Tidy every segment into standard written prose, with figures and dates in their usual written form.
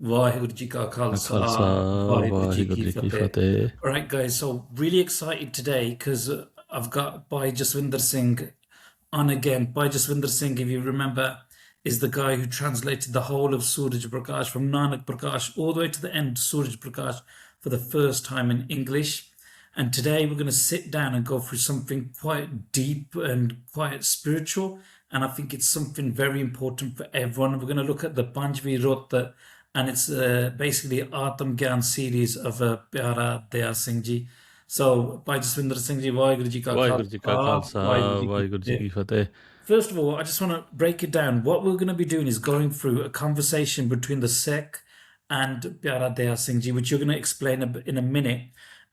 Vaheguru Ji Ka Khalsa, Khalsa Vaheguru Ji Waheguru Ki ਜੀ ਕੀ Fateh. Fateh All right, guys, so really excited today because I've got Bhai Jaswinder Singh on again. Bhai Jaswinder Singh, if you remember, is the guy who translated the whole of Suraj Prakash from Nanak Prakash all the way to the end, Suraj Prakash, for the first time in English. And today we're going to sit down and go through something quite deep and quite spiritual. And I think it's something very important for everyone. We're going to look at the Panchmi Rut, and it's basically Aatam Gyan series of Pyara Daya Singh Ji. So, Bhai Jaswinder Singh Ji, Vaheguru Ji Ka Waheguru ji ਕਾ Khalsa, Khalsa Vaheguru Ji Ki Waheguru ji Fateh. Ki Fateh First of all, I just want to break it down. What we're going to be doing is going through a conversation between the Sikh and Pyara Daya Singh Ji, which you're going to explain in a minute.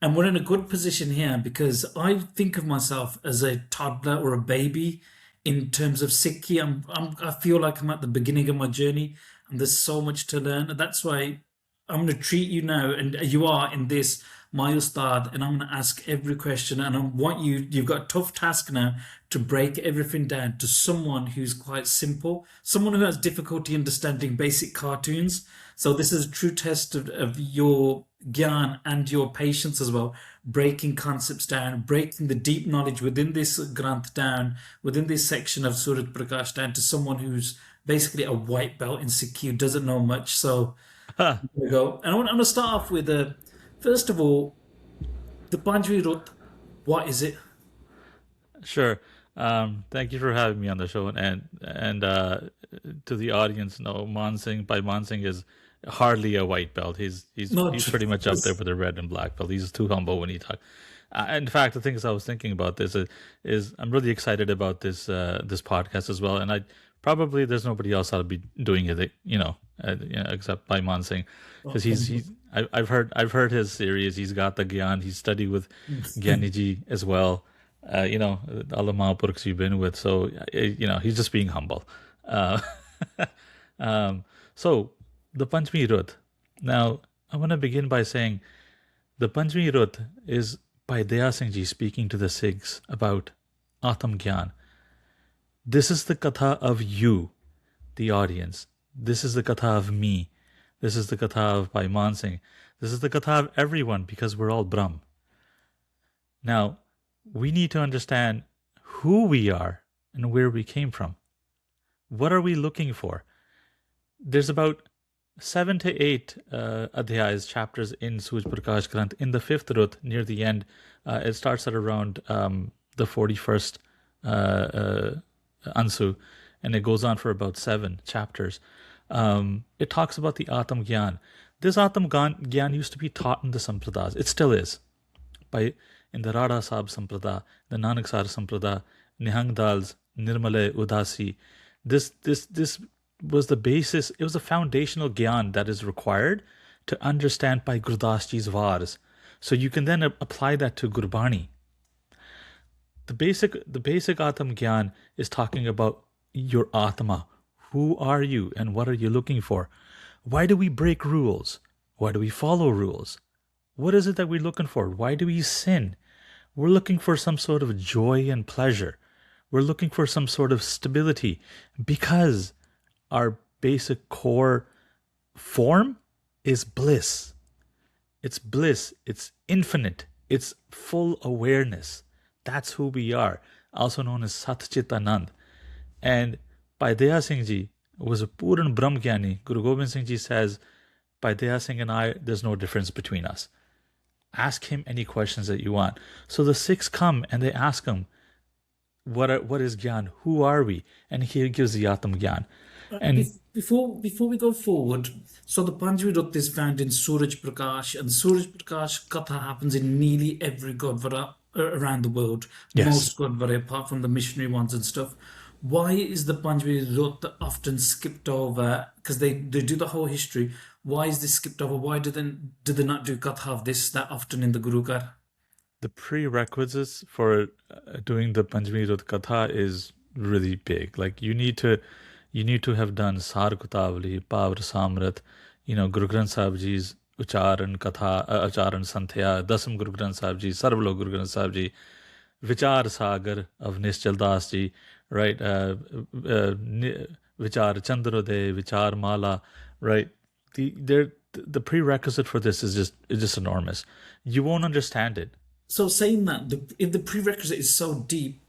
And we're in a good position here because I think of myself as a toddler or a baby in terms of Sikhi. I feel like I'm at the beginning of my journey and there's so much to learn. And that's why I'm going to treat you now, and you are in this, my Ustad, and I'm going to ask every question. And I want you've got a tough task now to break everything down to someone who's quite simple, someone who has difficulty understanding basic cartoons. So this is a true test of your Gyan and your patience as well, breaking concepts down, breaking the deep knowledge within this Granth down, within this section of Surat Prakash down to someone who's basically a white belt in Sikh, who doesn't know much. So Ah, here we go. And I want to start off with, first of all, the Panchmi Rut. What is it? sure. Thank you for having me on the show, and to the audience, no, Bhai Man Singh is hardly a white belt. He's Not pretty much up there just with the red and black belt. He's too humble when he talks. In fact, the things I was thinking about this is I'm really excited about this podcast as well, and I probably there's nobody else I'll be doing it, except Bhai Man Singh, because I've heard his series. He's got the Gyan. He's studied with Gyaniji as well. Allah Mahapurkhs you've been with, so he's just being humble. Uh, so the Panchmi Rut. Now I want to begin by saying the Panchmi Rut is Bhai Daya Singh Ji speaking to the Sikhs about Atam Gyan. This is the katha of you, the audience. This is the katha of me. This is the katha of Bhai Man Singh. This is the katha of everyone because we're all Brahm. Now, we need to understand who we are and where we came from. What are we looking for? There's about 7 to 8 adhyayas, chapters in Suj Prakash Granth. In the 5th Rut, near the end, it starts at around the 41st Ansu, and it goes on for about 7 chapters. It talks about the Atam Gyan. This Gyan used to be taught in the Sampradas. It still is. In the Radha Sahib Samprada, the Nanaksar Samprada, Nihang Dal's Nirmale Udasi. This was the basis, it was a foundational Gyan that is required to understand by Gurdas Ji's Vars. So you can then apply that to Gurbani. The basic Atam Gyan is talking about your Atama. Who are you and what are you looking for? Why do we break rules? Why do we follow rules? What is it that we're looking for? Why do we sin? We're looking for some sort of joy and pleasure. We're looking for some sort of stability because our basic core form is bliss. It's bliss. It's infinite. It's full awareness. That's who we are, also known as Sat Chit Anand. And Bhai Daya Singh Ji was a Puran Brahmgyani. Guru Gobind Singh Ji says, Bhai Daya Singh and I, there's no difference between us. Ask him any questions that you want. So the Sikhs come and they ask him, what is Gyan? Who are we? And he gives the Atam Gyan. And before we go forward, so the Panchmi Rut is found in Suraj Prakash, and Suraj Prakash Katha happens in nearly every Gurdwara around the world, yes, most Gurdwara apart from the missionary ones and stuff. Why is the Panchmi Rut often skipped over? Because they do the whole history. Why is this skipped over? Why do they not do Katha of this that often in the Guru Gar? the prerequisites for doing the Panchmi Rut Katha is really big. Like you need to have done Sar Kutavli, Pavr Samrat, Guru Granth Sahib Ji's Ucharan Katha, Ucharan Santhya, Dasam Guru Granth Sahib Ji, Sarvalo Guru Granth Sahib Ji, Vichar Sagar of Nischal Das Ji, right? Vichar Chandrodaya, Vichar Mala, right? the prerequisite for this is just enormous. You won't understand it. So saying that, if the prerequisite is so deep,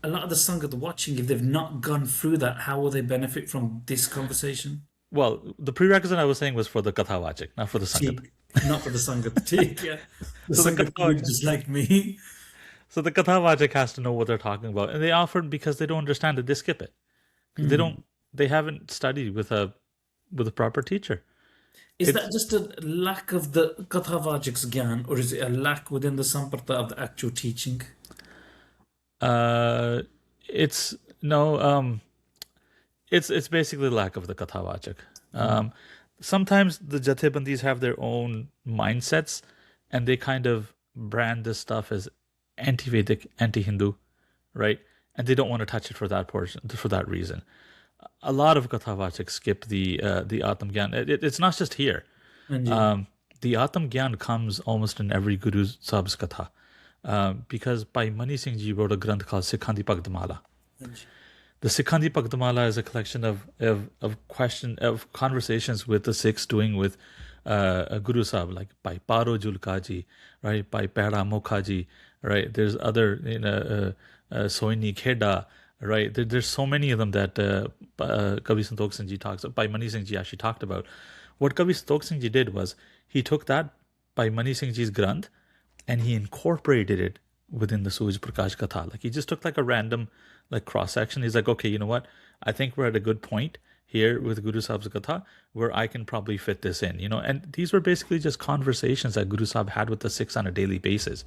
a lot of the Sangat watching, if they've not gone through that, how will they benefit from this conversation? Well, the prerequisite I was saying was for the Kathawachik, not for the Sangat. Teak, not for the Sangat. Teak, yeah. The So the Sangat group Kathawachik, just like me. so the Kathawachik has to know what they're talking about, and they often because they don't understand it, they skip it. They don't. They haven't studied with a proper teacher. Is It's that just a lack of the Kathavajik's Gyan, or is it a lack within the Samprata of the actual teaching? uh, it's no it's basically lack of the Kathawachik. Um, Sometimes the Jathebandis have their own mindsets, and they kind of brand this stuff as anti-Vedic, anti-Hindu, right? And they don't want to touch it for that portion, for that reason. A lot of Kathavachiks skip the Atam Gyan. It's not just here. And The Atam Gyan comes almost in every Guru Sahib's Katha. Because Bhai Mani Singh Ji wrote a granth called Sikhandi Pagdamala. The Sikhandi Pagdamala is a collection of conversations with the Sikhs doing with Guru Sahib, like by Paro Julka Ji, right? By Pehra Mokha Ji, right? There's other Soini Kheda, right? There's so many of them that Kavi Santokh Singh Ji talks. Bhai Mani Singh Ji actually talked about. What Kavi Santokh Singh Ji did was he took that Bhai Mani Singh Ji's granth and he incorporated it within the Suraj Prakash Katha. Like he just took like a random like cross section. He's like, okay, you know what? I think we're at a good point here with Guru Sahib's Katha where I can probably fit this in, you know. And these were basically just conversations that Guru Sahib had with the Sikhs on a daily basis.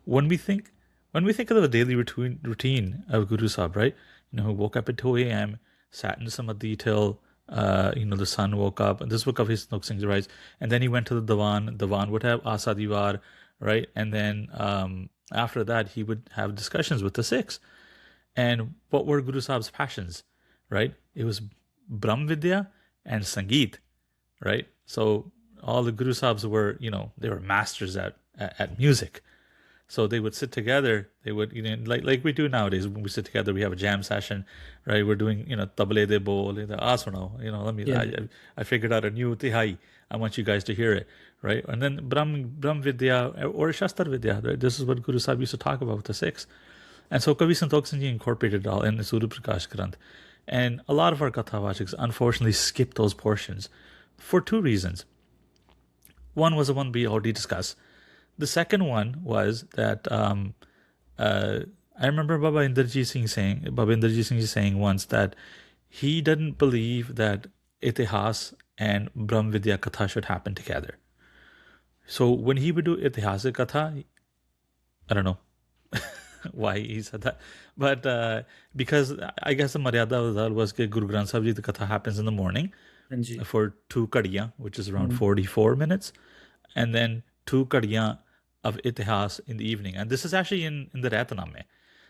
When we think of the daily routine of Guru Sahib, right? You know, who woke up at 2 a.m., sat in Samadhi till the sun woke up, and this is what Kavi Santokh Singh writes. And then he went to the Diwan. Diwan would have Asa Diwar, right? And then after that, he would have discussions with the Sikhs. And what were Guru Sahib's passions, right? It was Brahm Vidya and Sangeet, right? So all the Guru Sahibs were, they were masters at music. So they would sit together. They would, like we do nowadays. When we sit together, we have a jam session, right? We're doing, tabale de bol, let me. yeah, I figured out a new tihai. I want you guys to hear it, right? And then Brahm Vidya or Shastar Vidya, right? This is what Guru Sahib used to talk about with the Sikhs. And so Kavi Santokh Singh Ji incorporated it all in the Surya Prakash Granth. And a lot of our Kathavachiks unfortunately skip those portions for two reasons. One was the one we already discussed. The second one was that I remember Baba Inderjit Singh Ji saying once that he didn't believe that Itihas and Brahm Vidya Katha should happen together. So when he would do Itihasik Katha, I don't know why he said that, but because I guess the Maryada was that Guru Granth Sahib Ji, the Katha happens in the morning for 2 kadiyan, which is around 44 minutes, and then 2 kadiyan of Itihas in the evening. And this is actually in the Naam,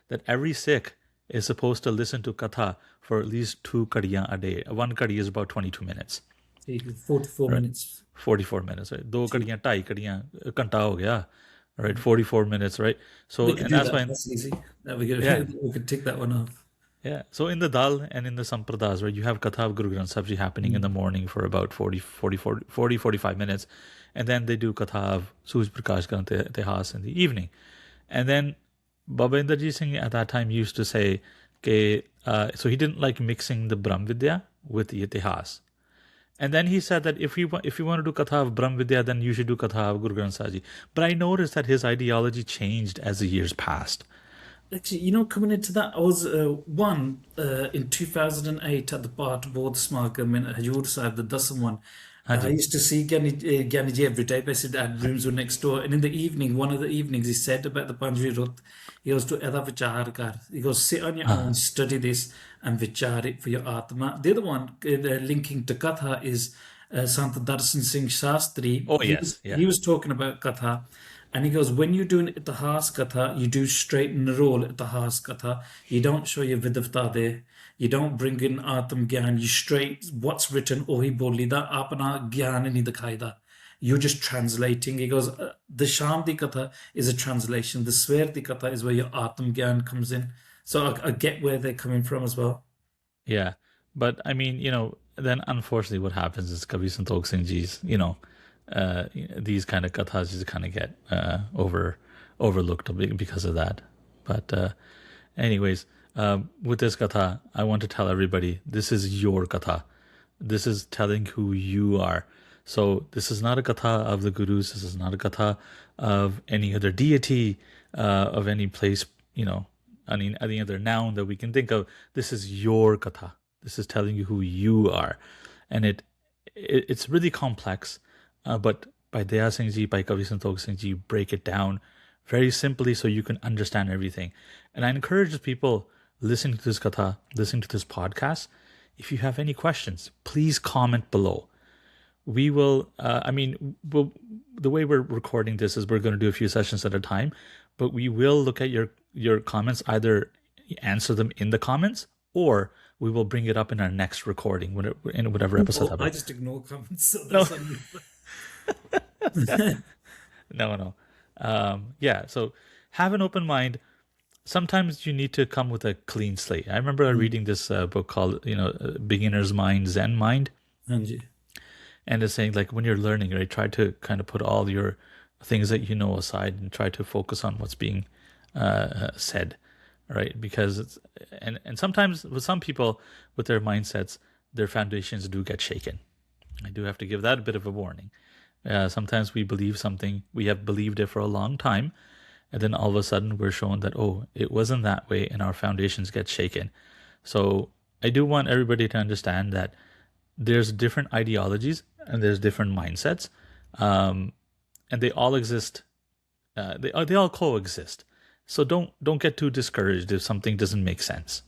that every Sikh is supposed to listen to Katha for at least 2 kadiyan a day. 1 kadi is about 22 minutes. 44 minutes. 44 minutes, right? 2 kadiyan, 2.5 kadiyan, घंटा हो गया, right? 44 minutes, right? So, We can and do that's that. why, That's easy. We could, yeah, we could tick that one off. yeah. So in the Dal and in the Sampradas, right, you have Katha of Guru Granth Sahib Ji happening in the morning for about 45 minutes. And then they do Katha of Suraj Prakash Granth Itihas in the evening. And then Baba Inderjit Singh at that time used to say, so he didn't like mixing the Brahm Vidya with the Itihas. And then he said that if you want to do Katha of Brahm Vidya, then you should do Katha of Guru Granth Sahib Ji. But I noticed that his ideology changed as the years passed. Actually, coming into that, I was in 2008 at the Part Board Smargam in Hajur Sahib, the Dasam one. I used to see Gyani Ji every day. Basically, the rooms were next door. And in the evening, one of the evenings, he said about the Panchmi Rut, he goes to Eda Vichar Kar. He goes, sit on your own, study this, and Vichar it for your Atama. The other one, linking to Katha, is Sant Darshan Singh Shastri. Oh, yes. Yeah. He was talking about Katha. And he goes, when you're doing Itihas Katha, you do straight and roll Itihas Katha. You don't show your Vidavta there. You don't bring in Atam Gyan. You straight, what's written, Ohi Boli da, Apana Gyan nahi dikhai da. You're just translating. He goes, the Sham di Katha is a translation. The Swer di Katha is where your Atam Gyan comes in. So I get where they're coming from as well. Yeah. But I mean, then unfortunately what happens is Kavi Santokh Singh Ji's, these kind of kathas just kind of get overlooked because of that. But anyways, with this katha, I want to tell everybody, this is your katha. This is telling who you are. So this is not a katha of the gurus. This is not a katha of any other deity, of any place, any other noun that we can think of. This is your katha. This is telling you who you are. And it's really complex, but by Daya Singh Ji, by Kavi Santokh Singh Ji, break it down very simply so you can understand everything. And I encourage people listening to this katha, listening to this podcast, if you have any questions, please comment below. We will, the way we're recording this is we're going to do a few sessions at a time, but we will look at your comments, either answer them in the comments, or we will bring it up in our next recording, in whatever episode of it. I just ignore comments. So No. So have an open mind. Sometimes you need to come with a clean slate. I remember reading this book called, Beginner's Mind, Zen Mind. Anji. And it's saying, like, when you're learning, right, try to kind of put all your things that you know aside and try to focus on what's being said, right? Because and sometimes with some people, with their mindsets, their foundations do get shaken. I do have to give that a bit of a warning. Sometimes we believe something, we have believed it for a long time, and then all of a sudden we're shown that, oh, it wasn't that way, and our foundations get shaken. So I do want everybody to understand that there's different ideologies and there's different mindsets, and they all exist. They all coexist. So don't get too discouraged if something doesn't make sense.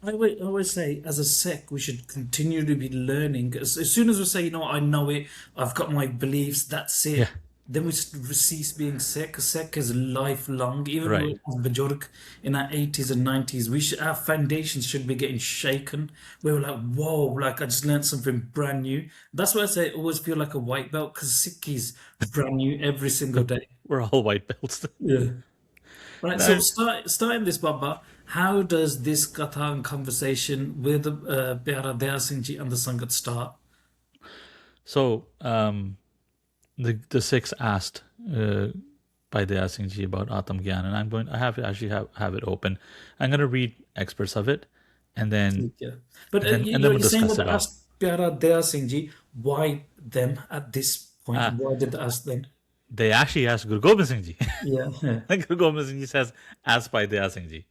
I always say, as a Sikh, we should continue to be learning. As soon as we say, I know it, I've got my beliefs, that's it. Yeah. Then we cease being Sikh. Sikh is lifelong. Even Right. though as Bajorg in our 80s and 90s, our foundations should be getting shaken. We were like, whoa, like I just learned something brand new. That's why I say I always feel like a white belt, because Sikh is brand new every single day. We're all white belts. Yeah. Right, so starting this, Baba, how does this katha and conversation with Pyara Daya Singh Ji and the Sangat start? So the Sikhs asked Bhai Daya Singh Ji about Atam Gyan, and I have it open. I'm going to read excerpts of it, and then Yeah. But and then you're we'll saying discuss that it they all. asked Pyara Daya Singh Ji, why them at this point? Why did they ask them? They actually asked Guru Gobind Singh Ji. Yeah. Guru Gobind Singh Ji says, ask Bhai Daya Singh Ji.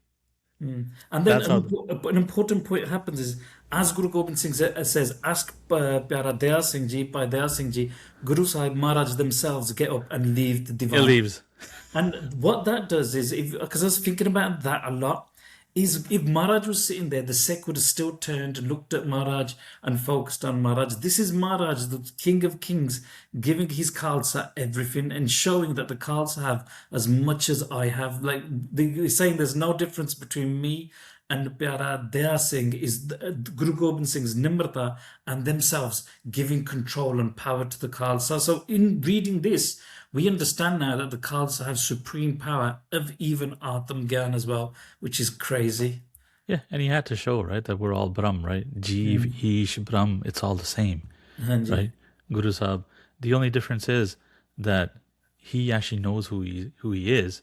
And then That's how- an important point happens is, as Guru Gobind Singh says, ask Pyara Daya Singh Ji, Bhai Daya Singh Ji, Guru Sahib Maharaj themselves get up and leave the It divan. leaves. And what that does is, because I was thinking about that a lot, is if Maharaj was sitting there, the Sikh would have still turned, looked at Maharaj and focused on Maharaj. This is Maharaj, the King of Kings, giving his Khalsa everything and showing that the Khalsa have as much as I have. Like, he's saying there's no difference between me and Pyara Daya Singh, is Guru Gobind Singh's Nimrata and themselves giving control and power to the Khalsa. So in reading this, we understand now that the Khalsa have supreme power of even Atam Gyan as well, which is crazy. Yeah, and he had to show, right, that we're all Brahm, right? Jeev, Ish, Brahm, it's all the same, Hanji. right? Guru Sahib. The only difference is that he actually knows who he is,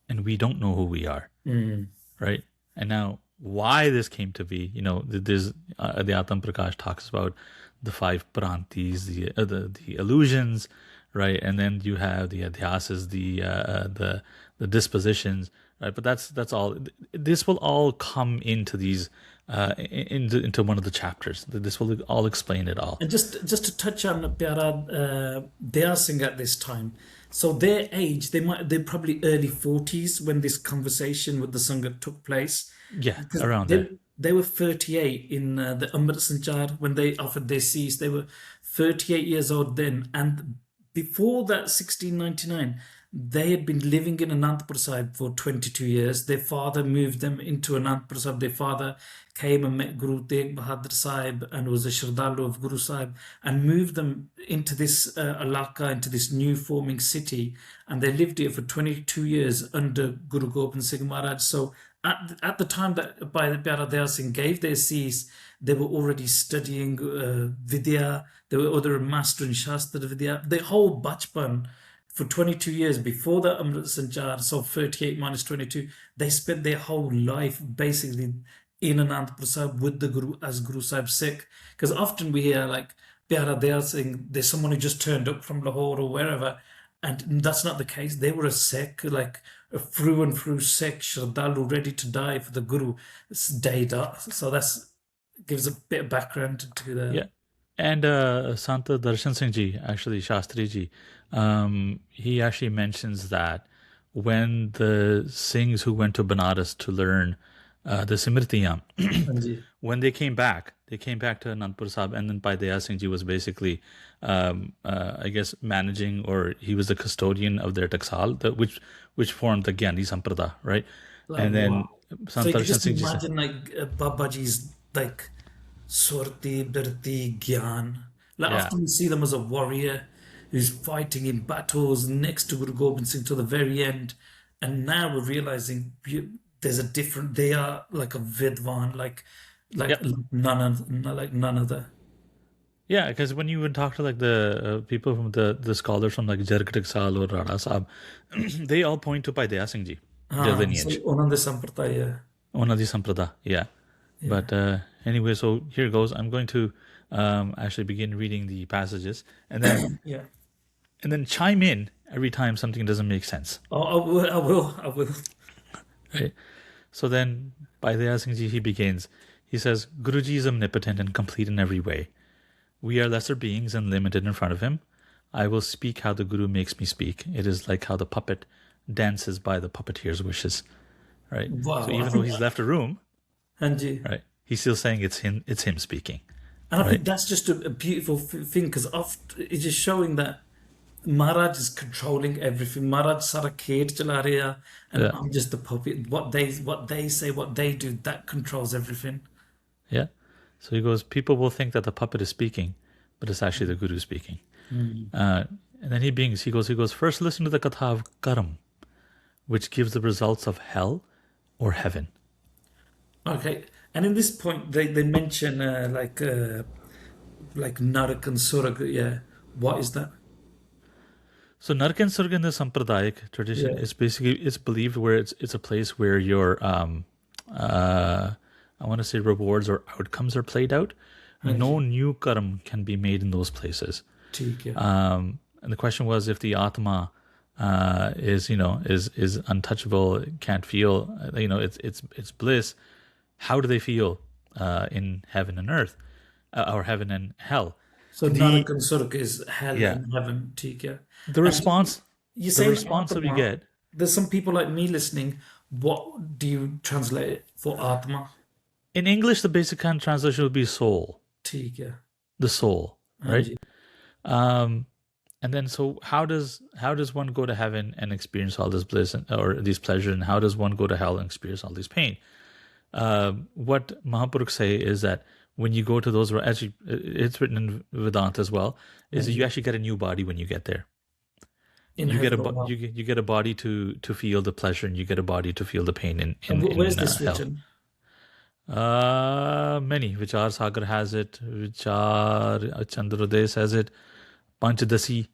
and we don't know who we are, right? And now, why this came to be, there's the Atam Prakash talks about the 5 prantis, the illusions, right? And then you have the adhyasas, the dispositions, right? But that's all. This will all come into these into one of the chapters. This will all explain it all. And just to touch on Pyara Daya Singh at this time, so their age, they're probably early 40s when this conversation with the Sangat took place. Yeah, Because around there. they were 38 in the Amrit Sanchar when they offered their cease. They were 38 years old then. And before that, 1699, They had been living in Anandpur Sahib for 22 years. Their father moved them into Anandpur Sahib. Their father came and met Guru Tegh Bahadur Sahib and was a Shraddhalu of Guru Sahib and moved them into this alaka, into this new forming city. And they lived here for 22 years under Guru Gobind Singh Maharaj. So at the time that Bhai Daya Singh gave their cease, they were already studying Vidya. They were a master in Shastra Vidya. The whole bachpan for 22 years before the Amrit Sanchar, so 38 minus 22, they spent their whole life basically in Anandpur Sahib with the Guru as Guru Sahib Sikh. Because often we hear like Pyara Daya Singh, there's someone who just turned up from Lahore or wherever, and that's not the case. They were a Sikh, like a through and through Sikh, Shraddhalu, ready to die for the Guru. It's day dot. So that's gives a bit of background to the... Yeah. And Santa Darshan Singh Ji, actually Shastri Ji, he actually mentions that when the Singhs who went to Banaras to learn the Simritiyam, Hanji. when they came back to Anandpur Sahib, and then Bhai Daya Singh Ji was basically, I guess, managing, or he was the custodian of their taksal, which formed the Gyani Samprada, right? Like, And then wow. So Sant you can Darshan just Singh Ji said, imagine like Babaji's like Surti, Birti, Gyan. Like yeah, often we see them as a warrior who's fighting in battles next to Guru Gobind Singh to the very end. And now we're realizing there's a different, they are like a Vidwan, like yep. none other. Yeah, because when you would talk to like the people from the scholars from like Jarg Taksal or Rana Sahib, they all point to Bhai Daya Singh Ji, their So lineage. Onande Sampradaya. Onadi Samprada, yeah. But anyway, so here goes. I'm going to actually begin reading the passages, and then Yeah. and then chime in every time something doesn't make sense. Oh, I will. Right. So then, by Daya Singh Ji, he begins. He says, Guruji is omnipotent and complete in every way. We are lesser beings and limited in front of him. I will speak how the Guru makes me speak. It is like how the puppet dances by the puppeteer's wishes. Right. Wow. So even though he's left a room, Hanji. right, he's still saying it's him speaking. And I Right. think that's just a beautiful thing because it's just showing that Maharaj is controlling everything. Maharaj Sara Khed chala rahe hai, and Yeah. I'm just the puppet. What they say, what they do, that controls everything. Yeah. So he goes, people will think that the puppet is speaking, but it's actually the Guru speaking. And then he goes, first listen to the katha of Karam, which gives the results of hell or heaven. Okay, and in this point they mention like Narak and Surag. Yeah, what is that? So Nark and Surga in the Sampradayic tradition Yeah. is basically, it's believed where it's a place where your I want to say rewards or outcomes are played out. No new karam can be made in those places. ठीक है. And the question was, if the Atama is untouchable, can't feel, it's bliss, how do they feel in heaven and earth, or heaven and hell? So Narak and Surag is hell Yeah. and heaven. ठीक है. The response, You the say response that we Atama. get, There's some people like me listening. What do you translate it for Atma? in English, the basic kind of translation would be soul, ठीक है. the soul, right? Hanji. And then, so how does one go to heaven and experience all this bliss or these pleasures, and how does one go to hell and experience all this pain? What Mahapurukhs say is that when you go to those, actually, it's written in Vedanta as well, is that you actually get a new body when you get there. In You get heaven or hell. you get a body to feel the pleasure, and you get a body to feel the pain in Where's this hell. written? Many. Vichar Sagar has it. Vichar Chandrodaya says it. Panchadasi.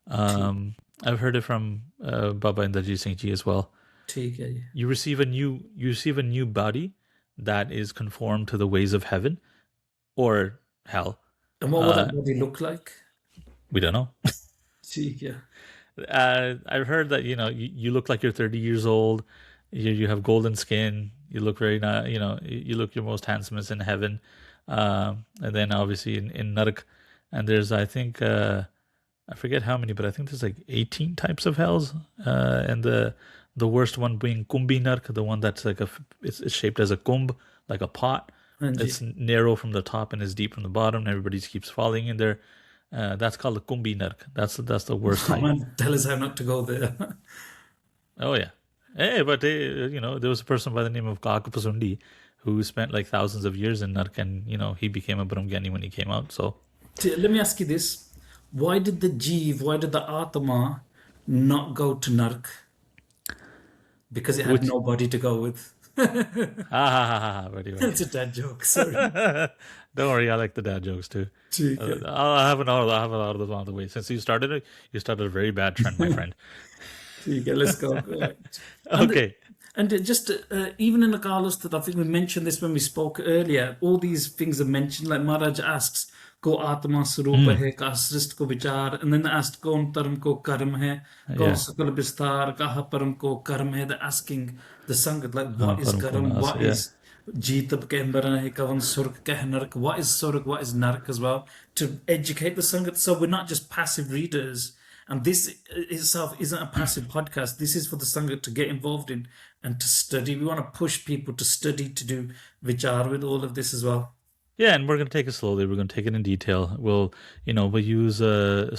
I've heard it from Baba Inderjit Singh Ji as well. ठीक है. You receive a new body that is conformed to the ways of heaven or hell. And what will that body look like? We don't know. ठीक है. I've heard that you look like you're 30 years old. You have golden skin. You look very you look your most handsomest in heaven. And then obviously in Narak, and there's, I think, I forget how many, but I think there's like 18 types of hells. And the worst one being Kumbhi Nark, the one that's like it's shaped as a kumbh, like a pot. Hanji. It's narrow from the top and is deep from the bottom, and everybody keeps falling in there. That's called the Kumbi Nark. That's the worst Oh height. man, tell us how not to go there. Oh yeah. Hey, but there was a person by the name of Kakapasundi who spent like thousands of years in Nark, and he became a Brahmgyani when he came out. So Let me ask you this. Why did the Atama not go to Nark? Because it had which nobody to go with. very well. It's a dad joke, sorry. Don't worry, I like the dad jokes too. ठीक है. I'll have another those on the way. Since you started it, you started a very bad trend, my friend. ठीक है, let's go. Right. And Okay. just even in the Carlos, that I think we mentioned this when we spoke earlier, all these things are mentioned. Like Maharaj asks, "Ko Atama Sarupa hai, ka Srist ko vichar," and then they asked, "Kaun Taram ko Karam hai, kaun Yeah. Sakal Bistar, kaha Param ko Karam hai." They're asking the Sangat, like, what is Param ko Karam, nas, what yeah. is Jeetab ke andar hai, kavan Surg keh Nark, what is Surg, what is Nark as well, to educate the Sangat. So we're not just passive readers. And this itself isn't a passive podcast. This is for the Sangha to get involved in and to study. We want to push people to study, to do vichar with all of this as well. Yeah, and we're going to take it slowly. We're going to take it in detail. We'll use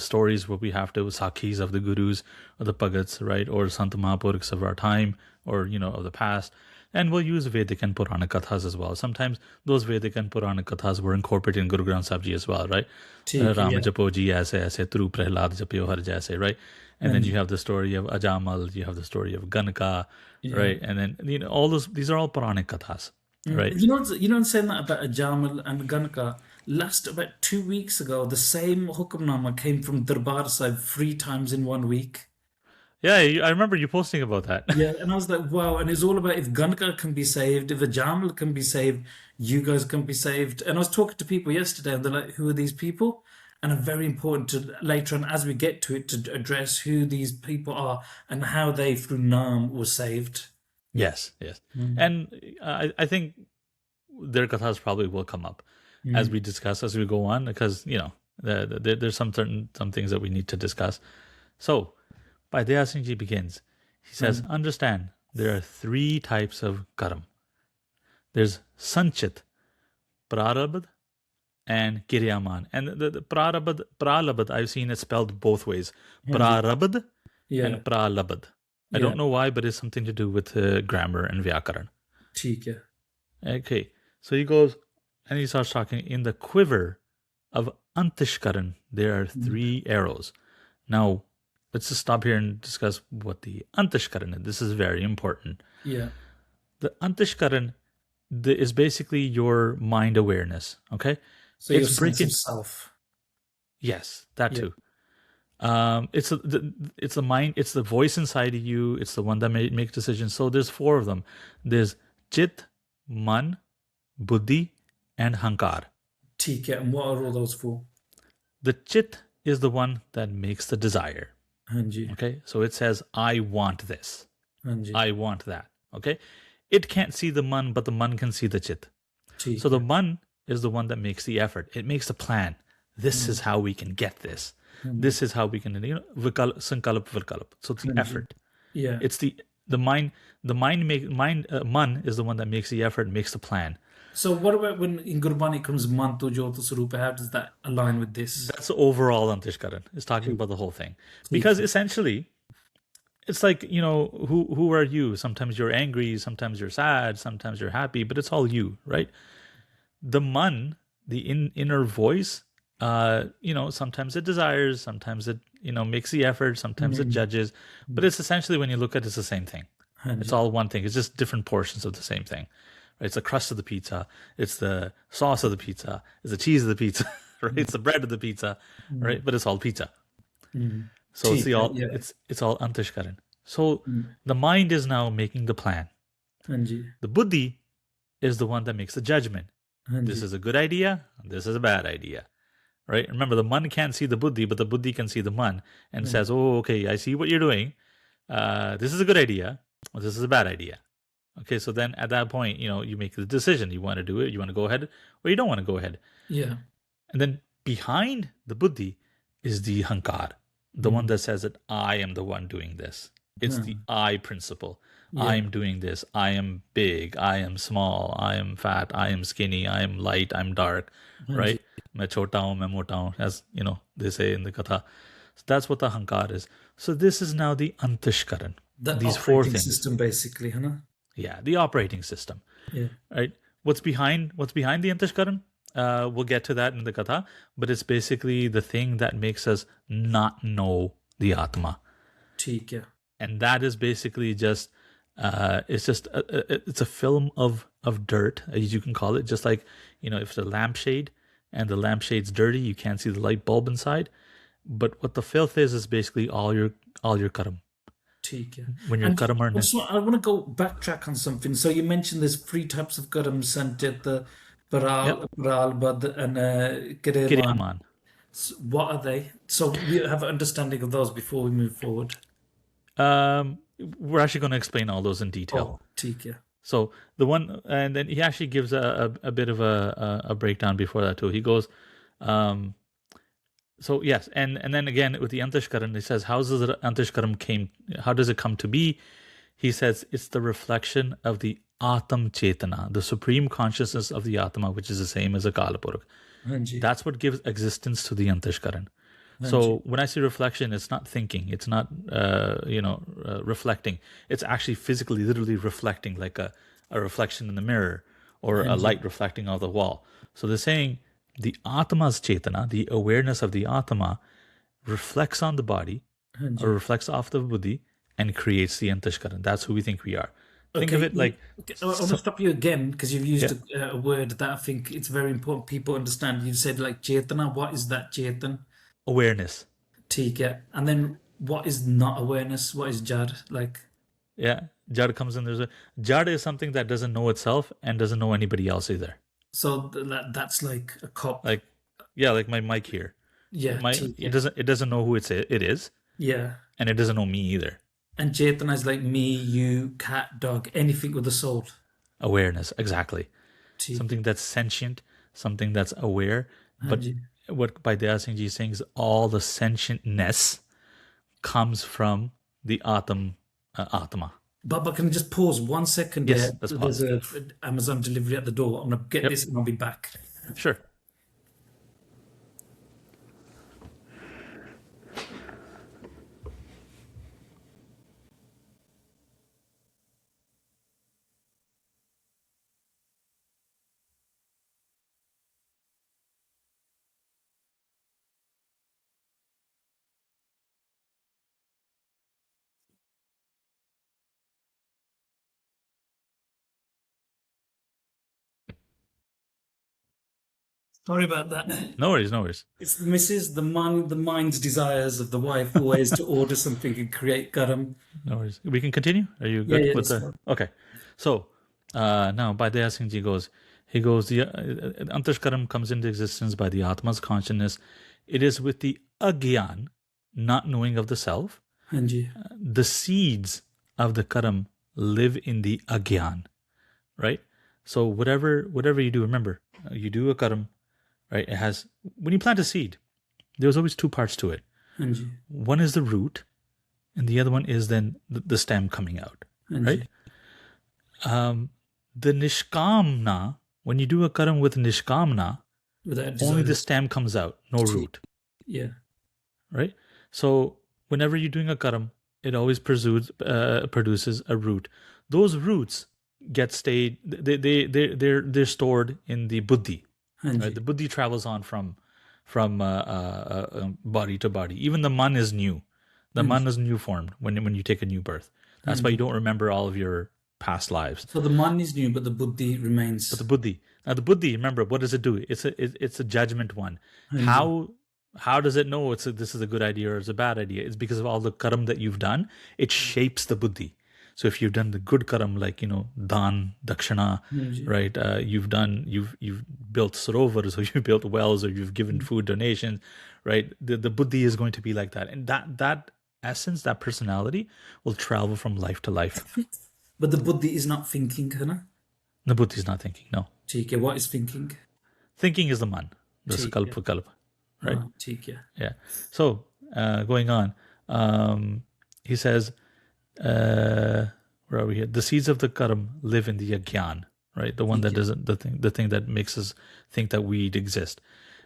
stories where we have to, sakhis of the gurus or the Bhagats, right, or Sant Mahapurkhs of our time, or of the past. And we'll use Vedic and Puranic kathas as well. Sometimes those Vedic and Puranic kathas were incorporated in Guru Granth Sahib Ji as well, right? Ram Japo Ji aise aise, Tru Prahlad Japyo Har Jaise, right? And then you have the story of Ajamal, you have the story of Ganaka, right? And then all those, these are all Puranic kathas, right? You know, I'm saying that about Ajamal and Ganaka. About 2 weeks ago, the same Hukamnama came from Darbar Sahib 3 times in 1 week. Yeah, I remember you posting about that. Yeah, and I was like, wow. And it's all about if Ganaka can be saved, if Ajamal can be saved, you guys can be saved. And I was talking to people yesterday, and they're like, who are these people? And it's very important to later on, as we get to it, to address who these people are and how they, through Naam, were saved. Yes. And I think their kathas probably will come up as we discuss, as we go on, because, there's some things that we need to discuss. So, Bhai Daya Singh Ji begins. He says, understand, there are 3 types of karam. There's sanchit, prarabdh, and kiryaman. And the pralabdh, I've seen it spelled both ways. Prarabdh and pralabdh. I don't know why, but it's something to do with grammar and vyakaran. ठीक है. Okay, so he goes, and he starts talking, in the quiver of antishkaran, there are 3 arrows. Now, let's just stop here and discuss what the antishkaran is. This is very important. Yeah. The antishkaran is basically your mind awareness, okay? So your sense of self. Yes, that too. It's the mind, it's the voice inside of you, it's the one that makes decisions. So there's 4 of them. There's chit, man, buddhi, and hankar. ठीक है. And what are all those 4? The chit is the one that makes the desire. हाँ जी. Okay, so it says, I want this. हाँ जी. I want that. Okay, it can't see the man, but the man can see the chit. ठीक So the man is the one that makes the effort. It makes the plan. This is how we can get this. This is how we can, sankalp vikalp. So it's the effort. Yeah. It's the mind. The man is the one that makes the effort, makes the plan. So what about when in Gurbani comes Mantu Jyota Sarupa? How does that align with this? That's the overall Antishkaran. It's talking about the whole thing. Because essentially, it's like, who are you? Sometimes you're angry, sometimes you're sad, sometimes you're happy, but it's all you, right? The man, the inner voice, sometimes it desires, sometimes it, makes the effort, sometimes it judges, but it's essentially, when you look at it, it's the same thing. It's all one thing. It's just different portions of the same thing. Right? It's the crust of the pizza. It's the sauce of the pizza. It's the cheese of the pizza. Right? It's the bread of the pizza. Right? But it's all pizza. So it's all antishkaran. So the mind is now making the plan. The buddhi is the one that makes the judgment. This is a good idea. This is a bad idea. Right? Remember, the man can't see the buddhi, but the buddhi can see the man and says, oh, okay, I see what you're doing. This is a good idea. This is a bad idea. Okay, so then at that point, you make the decision. You want to do it, you want to go ahead, or you don't want to go ahead. Yeah. And then behind the buddhi is the hankar, the one that says that I am the one doing this. It's the I principle. Yeah. I am doing this. I am big. I am small. I am fat. I am skinny. I am light. I'm dark. Right? मैं छोटा हूँ, मैं मोटा हूँ, as you know, they say in the katha. So that's what the hankar is. So this is now the antishkaran. The These four operating things. system, basically, huh? Yeah, the operating system. Yeah. Right? What's behind the antishkaran? We'll get to that in the katha, but it's basically the thing that makes us not know the Atama. ठीक है. And that is basically just it's a film of dirt, as you can call it. Just like, you know, if it's a lampshade and the lampshade's dirty, you can't see the light bulb inside. But what the filth is basically all your karam. ठीक है. When your And karam are I want to go backtrack on something. So you mentioned there's three types of garam: sanjit, Yep. baral, bad, and kireman. Kiryaman. What are they? So we have an understanding of those before we move forward. We're actually going to explain all those in detail. Oh, ठीक है. So the one, and then he actually gives a bit of a breakdown before that too. He goes, so yes, and then again with the Antishkaran, he says, how does the Antishkaran how does it come to be? He says it's the reflection of the Atam Chetana, the supreme consciousness of the Atama, which is the same as a Kalapuruk. हाँ जी. That's what gives existence to the Antishkaran. So when I say reflection, it's not thinking, it's not reflecting. It's actually physically, literally reflecting, like a reflection in the mirror or a light reflecting off the wall. So they're saying the Atma's Chetana, the awareness of the Atama, reflects on the body or reflects off the buddhi and creates the Antishkaran. That's who we think we are. Think of it like... I want to stop you again because you've used a word that I think it's very important people understand. You said like Chetana. What is that Chetan? Awareness. ठीक है. And then what is not awareness? What is Jad? Like... Yeah, Jad comes in. Jad is something that doesn't know itself and doesn't know anybody else either. So that's like a cop. Like, yeah, like my mic here. Yeah, it doesn't know who it is. Yeah. And it doesn't know me either. And Chetana is like me, you, cat, dog, anything with a soul. Awareness, exactly. Something that's sentient, something that's aware. But what Bhai Daya Singh Ji is saying is all the sentientness comes from the Atama. But can I just pause 1 second? Yes, let's pause. There's an Amazon delivery at the door. I'm going to get this and I'll be back. Sure. Sorry about that. No worries. It's the missus, the mind's desires of the wife always to order something and create garam. No worries. We can continue? Are you good with the... Fine. Okay. So, now Bhai Daya Singh Ji goes, the Antashkaram comes into existence by the Atma's consciousness. It is with the Agyan, not knowing of the self. हाँ जी. The seeds of the Karam live in the Agyan, right? So whatever you do, remember, you do a Karam, right? It has, when you plant a seed, there's always two parts to it. हाँ जी. One is the root, and the other one is then the stem coming out, right? The Nishkamna, when you do a Karam with Nishkamna, only the stem comes out, no root. Yeah. Right? So whenever you're doing a Karam, it always produces a root. Those roots they're stored in the buddhi. Right? The buddhi travels on from body to body. Even the man is new. The man is new formed when you take a new birth. That's why you don't remember all of your past lives. So the man is new, but the buddhi remains. But the buddhi, remember, what does it do? It's a judgment one. How does it know this is a good idea or it's a bad idea? It's because of all the karam that you've done. It shapes the buddhi. So if you've done the good karam, like, dan, dakshana, right? You've built sarovars, or you've built wells, or you've given food donations, right? The buddhi is going to be like that, and that essence, that personality, will travel from life to life. But the buddhi is not thinking, huh? The buddhi is not thinking. No. ठीक है. What is thinking? Thinking is the man, the kalpa, right? ठीक है. Yeah. So going on, he says. Where are we here? The seeds of the Karam live in the Gyan, right? The one that doesn't, the thing that makes us think that we exist.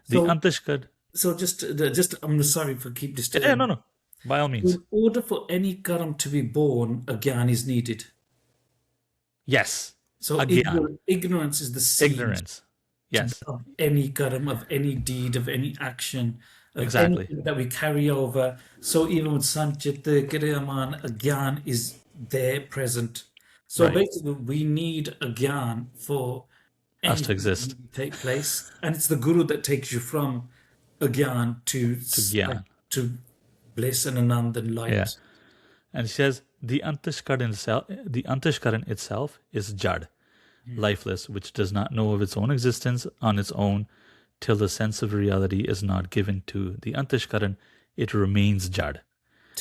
The So, Antishkar. so just I'm sorry for keep Yeah, disturbing. no. By all means. In order for any Karam to be born, a Gyan is needed. Yes. So Agyan. ignorance is the seed Ignorance. Yes. of any Karam, of any deed, of any action, of Exactly. anything that we carry over. So even with Sanchit, Kriyaman, a Gyan is there present. So Right. basically, we need a Gyan for Us to anything exist. to take place. And it's the Guru that takes you from a Gyan To Gyan. to bliss and Anand and Yeah. light. And she says the Antishkaran itself is Jad, lifeless, which does not know of its own existence on its own till the sense of reality is not given to the Antishkaran. It remains Jad.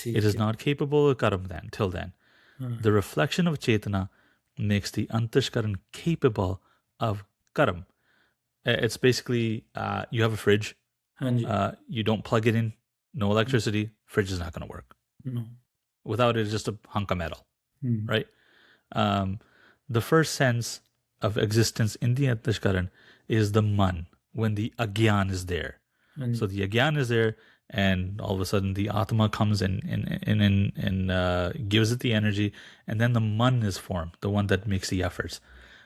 It is not capable of Karam then, till then. The reflection of Chetana makes the Antishkaran capable of Karam. It's basically you have a fridge, Hanji. you don't plug it in, no electricity, fridge is not going to work. No. Without it, it's just a hunk of metal, Hmm. right? The first sense of existence in the Antishkaran is the man, when the Agyan is there. Hanji. So the Agyan is there, and all of a sudden the Atama comes in and gives it the energy, and then the man is formed, the one that makes the efforts.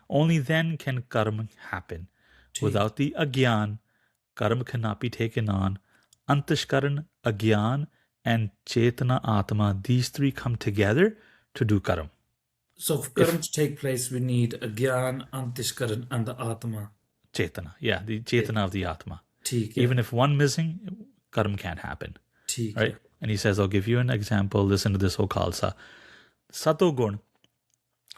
Only then can Karam happen. Without the Agyan, Karam cannot be taken on. Antishkaran, Agyan, and Chetana Atama, these three come together to do Karam. So for Karam to take place, we need a Gyan, Antishkaran, and the Atama. Chetana, yeah, the Chetana of the Atma. Theek hai. Even if one missing, Karam can't happen, Theek right? hai. And he says, I'll give you an example. Listen to this, O Khalsa. Satogun,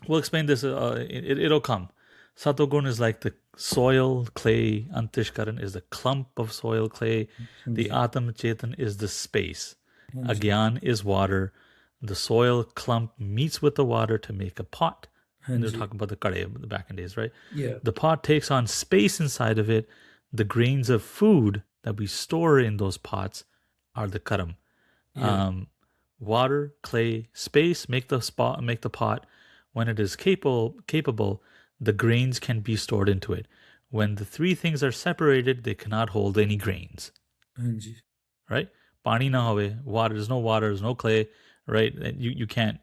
we'll explain this, it'll come. Satogun is like the soil, clay. Antishkaran is the clump of soil, clay. The Atam Chetan is the space. Agyan is water. The soil clump meets with the water to make a pot. And they're talking about the kade back in days, right? Yeah. The pot takes on space inside of it. The grains of food that we store in those pots are the karam. Water, clay, space make the pot. When it is capable, the grains can be stored into it. When the three things are separated, they cannot hold any grains. Hanji. Right? Pani na hove, water. There's no water. There's no clay. Right? You can't.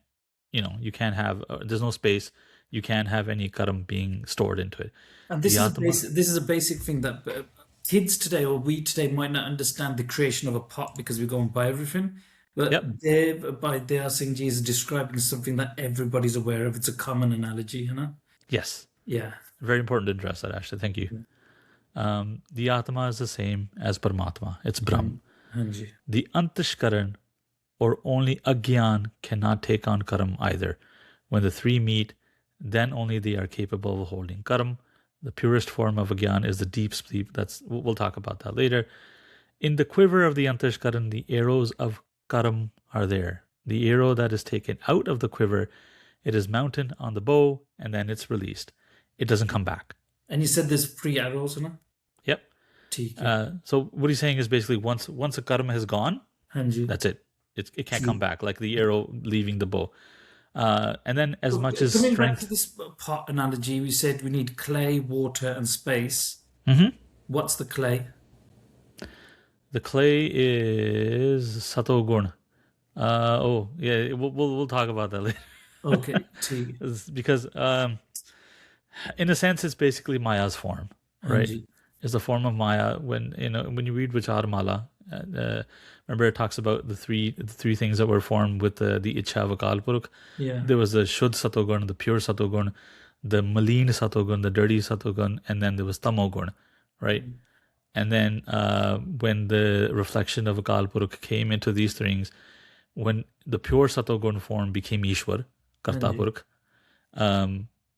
You can't have. There's no space. You can't have any karam being stored into it. And this The is, Atama- this is a basic thing that kids today or we today might not understand the creation of a pot because we go and buy everything. But Yep. there, Bhai Daya Singh Ji is describing something that everybody's aware of. It's a common analogy, you know? Yes. Yeah. Very important to address that, actually. Thank you. The Atama is the same as Paramatma. It's Brahm. Hanji. The Antishkaran or only Agyan cannot take on Karam either. When the three meet, then only they are capable of holding Karam. The purest form of Gyan is the deep sleep. We'll talk about that later. In the quiver of the Antishkaran, the arrows of Karam are there. The arrow that is taken out of the quiver, it is mounted on the bow and then it's released. It doesn't come back. And you said there's 3 arrows, you know? Yep. Theek hai. So what he's saying is basically once a Karam has gone, Hanji. that's it. It can't come back, like the arrow leaving the bow. And then as much as Coming back strength. to this pot analogy, we said we need clay, water, and space. Mhm. What's the clay? The clay is Satogun. Yeah, we'll talk about that later. Okay, Theek. Because in a sense, it's basically Maya's form, right? Hanji. It's the form of Maya. When you read Vicharamala, remember it talks about the three things that were formed with the Ichha of Akal Purukh. Yeah. There was the Shuddh Satogun, the pure Satogun, the Maleen Satogun, the dirty Satogun, and then there was Tamogun, right? And then when the reflection of Akal Purukh came into these things, when the pure Satogun form became Ishwar, Karta Purukh,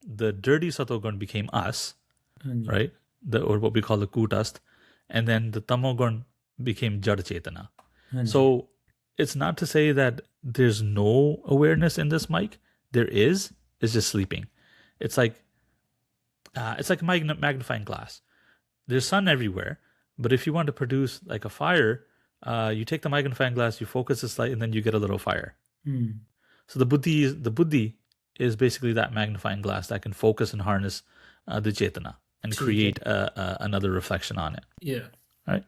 the dirty Satogun became us, right? Or what we call the Kutast, and then the Tamogun became Jad Chetana. So it's not to say that there's no awareness in this mic. There is. It's just sleeping. It's like a magnifying glass. There's sun everywhere, but if you want to produce like a fire, you take the magnifying glass, you focus this light, and then you get a little fire. So the buddhi is basically that magnifying glass that can focus and harness the Chetana and create another reflection on it. Yeah. right?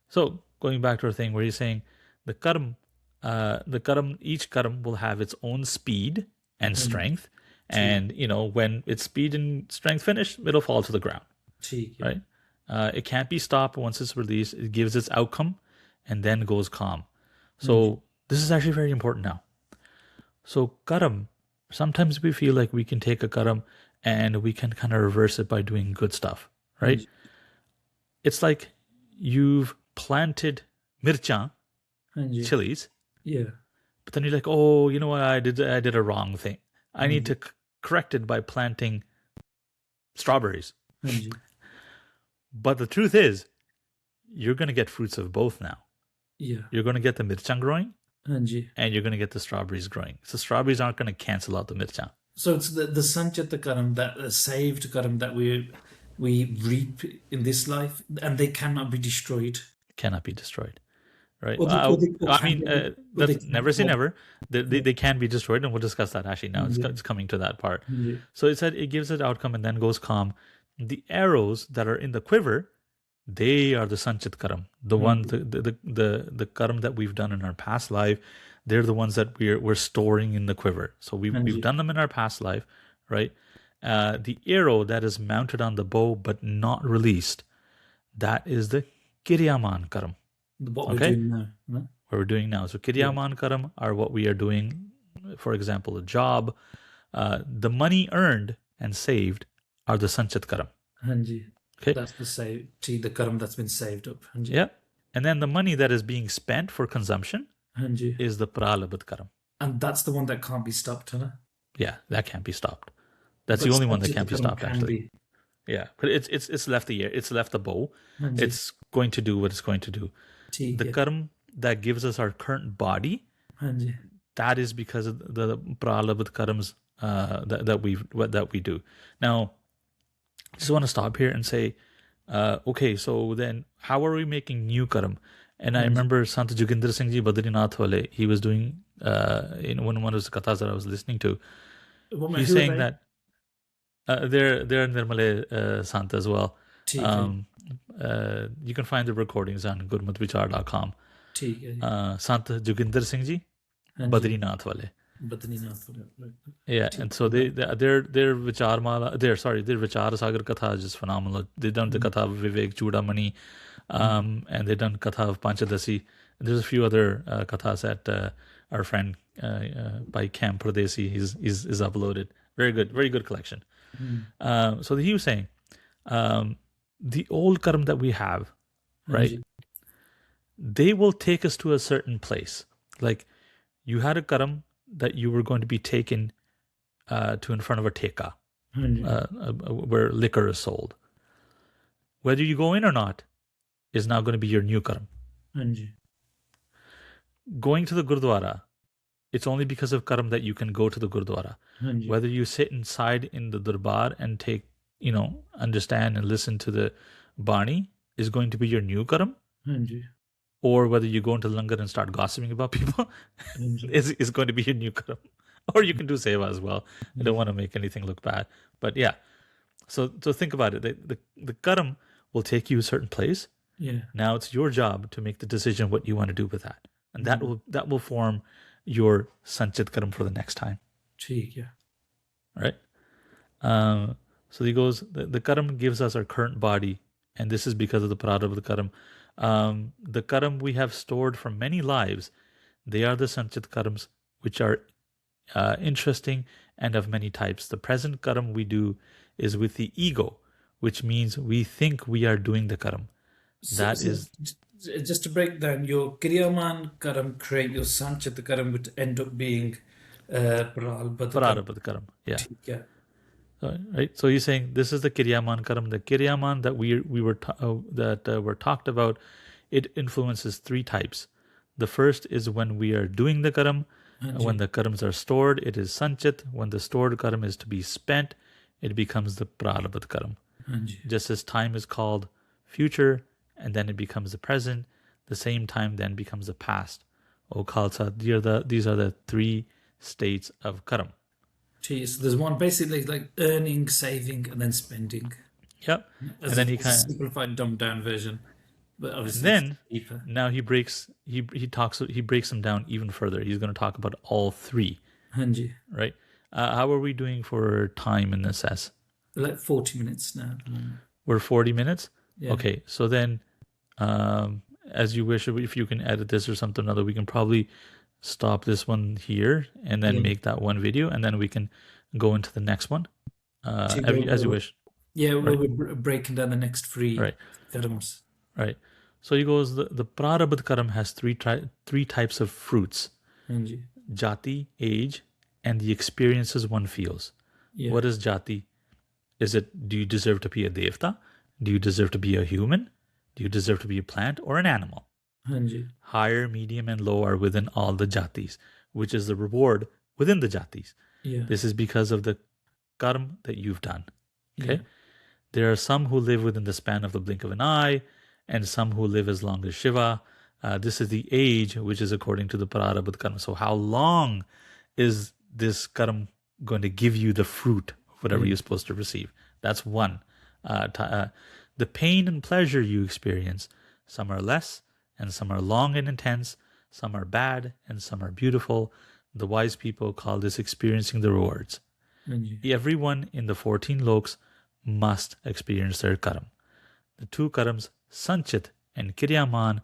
So going back to our thing where you're saying the karam, each karam will have its own speed and strength, and when its speed and strength finish, it'll fall to the ground, ठीक है. right? It can't be stopped once it's released. It gives its outcome, and then goes calm. So this is actually very important now. So karam, sometimes we feel like we can take a karam and we can kind of reverse it by doing good stuff, right? It's like you've planted mircha, हाँ जी. chilies, Yeah. but then you're like, oh, you know what? I did a wrong thing. I need to correct it by planting strawberries. हाँ जी. But the truth is, you're going to get fruits of both now. Yeah. You're going to get the mircha growing, हाँ जी. and you're going to get the strawberries growing. So strawberries aren't going to cancel out the mircha. So it's the Sanchita Karam, that saved Karam that we reap in this life, and they cannot be destroyed. Cannot be destroyed, right? That's never say never. They can be destroyed, and we'll discuss that actually now. It's coming to that part. Yeah. So it said it gives it outcome and then goes calm. The arrows that are in the quiver, they are the Sanchit Karam, the one the Karam that we've done in our past life. They're the ones that we're storing in the quiver. So we've done them in our past life, right? The arrow that is mounted on the bow but not released, that is the Kiryaman Karam. What we're doing now. No? What we're doing now. So Kiryaman Karam are what we are doing. For example, a job. The money earned and saved are the Sanchit Karam. हाँ जी. Okay. That's the Karam that's been saved up. हाँ जी. Yeah. And then the money that is being spent for consumption हाँ जी. is the Pralabat Karam. And that's the one that can't be stopped, huh? Yeah, that can't be stopped. That's the only one that can't be stopped, actually. Yeah, but it's left the air. It's left the bow. It's going to do what it's going to do. The karam that gives us our current body, that is because of the pralabat karams that we do. Now, I just want to stop here and say, okay, so then how are we making new karam? And I remember Sant Joginder Singh Ji Badrinath Wale, he was doing in one of his kathas that I was listening to. He's saying that they're in Nirmale Sant as well. You can find the recordings on gurmatvichar.com. Sant Joginder Singh Ji Badrinath Wale. Yeah, and so their Vichar Mala, their Vichar Sagar Katha is just phenomenal. They've done the Katha of Vivek Chudamani, and they've done Katha of Panchadasi. There's a few other Kathas that our friend by Cam Pradesi is uploaded. Very good collection. So he was saying, the old karam that we have, right? They will take us to a certain place. Like you had a karam that you were going to be taken to in front of a teka, where liquor is sold. Whether you go in or not is now going to be your new karam. Going to the Gurdwara, it's only because of karam that you can go to the Gurdwara. Whether you sit inside in the Darbar and take, understand and listen to the Bani is going to be your new karam. Or whether you go into Langar and start gossiping about people is going to be your new karam. Or you can do seva as well. I don't want to make anything look bad. But yeah. So think about it. The karam will take you a certain place. Yeah. Now it's your job to make the decision what you want to do with that. And that will form your sanchit karam for the next time. Yeah. Right? So he goes, the karam gives us our current body, and this is because of the prada of the karam. The karam we have stored from many lives, they are the sanchit karams, which are interesting and of many types. The present karam we do is with the ego, which means we think we are doing the karam. Just to break down, your Kriyaman karam create your sanchit karam would end up being Prarabdha karam. Yeah. Right. So he's saying this is the Kiryaman karam. The Kiryaman that were talked about, it influences three types. The first is when we are doing the karam. When the karams are stored, it is sanchit. When the stored karam is to be spent, it becomes the prarabdha karam. Just as time is called future, and then it becomes the present, the same time then becomes the past. O Khalsa, these are the three states of karam. So there's one basically like earning, saving, and then spending. Yep. And then he kind of simplified, dumbed down version. But obviously it's Then deeper. now he breaks them down even further. He's going to talk about all three, हाँ जी. right? How are we doing for time in this S? Like 40 minutes now. We're 40 minutes. Yeah. Okay, so then, as you wish, if you can edit this or something or other, we can probably stop this one here and then Yeah. make that one video, and then we can go into the next one, So as you wish. Yeah, Right. we're breaking down the next three Right. karams. Right. So he goes, the Prarabdha Karam has three types of fruits: हाँ जी. jati, age, and the experiences one feels. Yeah. What is jati? Is it, do you deserve to be a devta? Do you deserve to be a human? Do you deserve to be a plant or an animal? हाँ जी. Higher, medium, and low are within all the jatis, which is the reward within the jatis. Yeah. This is because of the karma that you've done. Okay? Yeah. There are some who live within the span of the blink of an eye, and some who live as long as Shiva. This is the age, which is according to the Prarabdha karma. So how long is this karma going to give you the fruit, whatever you're supposed to receive? That's one. The pain and pleasure you experience, some are less, and some are long and intense, some are bad, and some are beautiful. The wise people call this experiencing the rewards. हाँ जी. Everyone in the 14 loks must experience their karam. The two karams, Sanchit and Kiryaman,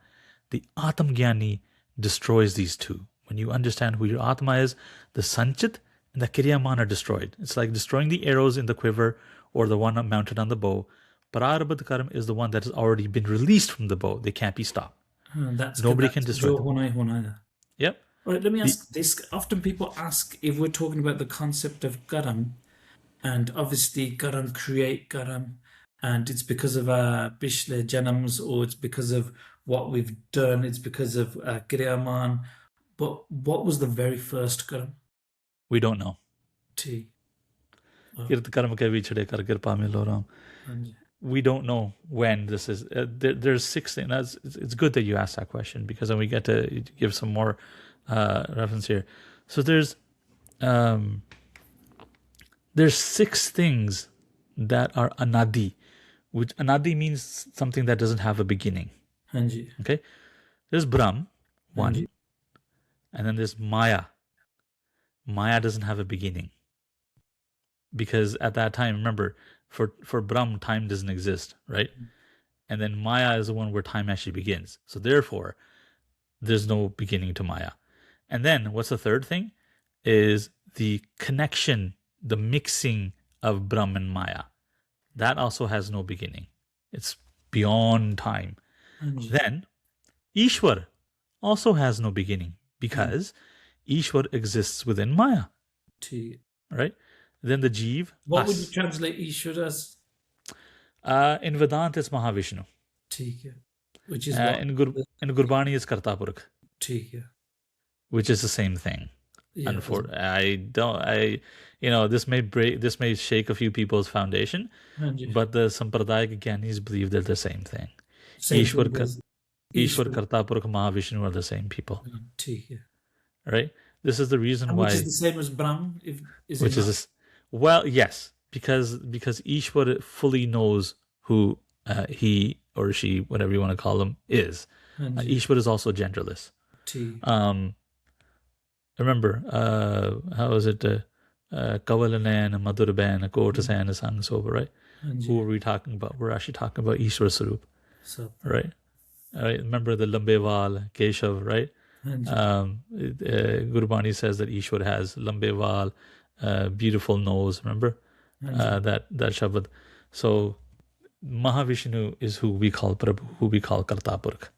the Atam Gyani destroys these two. When you understand who your Atma is, the Sanchit and the Kiryaman are destroyed. It's like destroying the arrows in the quiver or the one mounted on the bow. Prarabdha Karam is the one that has already been released from the bow. They can't be stopped. That's Nobody good. can That's destroy जो them. होना ही होना है. Yep. All right, let me ask this. Often people ask if we're talking about the concept of karam, and obviously karam create karam, and it's because of our pishle janams, or it's because of what we've done, it's because of kriyaman. But what was the very first karam? We don't know. T. Kirt karma ke vichhade kar kirpa mein lo ram. हाँ जी. We don't know when this is. There's 6 things. It's good that you asked that question, because then we get to give some more reference here. So there's 6 things that are anadi, which anadi means something that doesn't have a beginning. हाँ जी. Okay, there's Brahm, हाँ one, ji. and then there's Maya. Maya doesn't have a beginning, because at that time, remember, for Brahm, time doesn't exist, right? And then Maya is the one where time actually begins. So therefore, there's no beginning to Maya. And then what's the third thing? Is the connection, the mixing of Brahm and Maya. That also has no beginning. It's beyond time. हाँ जी. Then Ishwar also has no beginning, because Ishwar exists within Maya, T. right? Then the Jeev, What would us. you translate Ishwar as? In Vedanta, it's Mahavishnu. ठीक है. Which is what? In Gurbani, it's Kartapurkh, ठीक है. which is the same thing. Yeah. This may shake a few people's foundation, हाँ जी. but the Sampradayik Gyanis believe they're the same thing. Same Ishwar, thing as Ishwar, Kartapurkh, Mahavishnu are the same people, ठीक है. right? This is the reason And why. which is the same as Brahm? Is Which it is not? this, well, yes, because Ishwar fully knows who he or she, whatever you want to call them, is. हाँ जी. Ishwar is also genderless. ठीक. Remember, how is it? Kavalanan, Madhuraban, Kotasan, Sang Soba, right? हाँ जी. Who are we talking about? We're actually talking about Ishwar Sarup, सब. right? All right. Remember the Lambeval, Keshav, right? हाँ जी. Gurbani says that Ishwar has Lambeval, beautiful nose. Remember that Shabad. So Mahavishnu is who we call Prabhu, who we call Kartapurkh,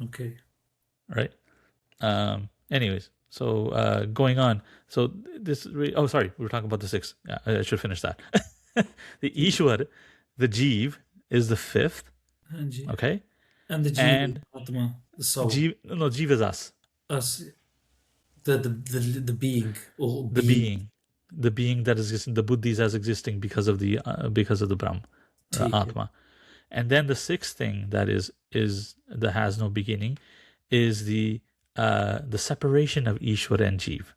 Okay. right? Anyways, so going on. So sorry, we were talking about the 6. Yeah, I should finish that. The Ishwar, the Jeev, is the 5th. हाँ जी. Okay, And the And- Jiva, Atama, the soul. Jeev is us, Us. The being. Or the being that is existing, the buddhis as existing because of the Brahm, ठीक है. Atma. And then the 6th thing that is that has no beginning is the separation of Ishwar and Jeev.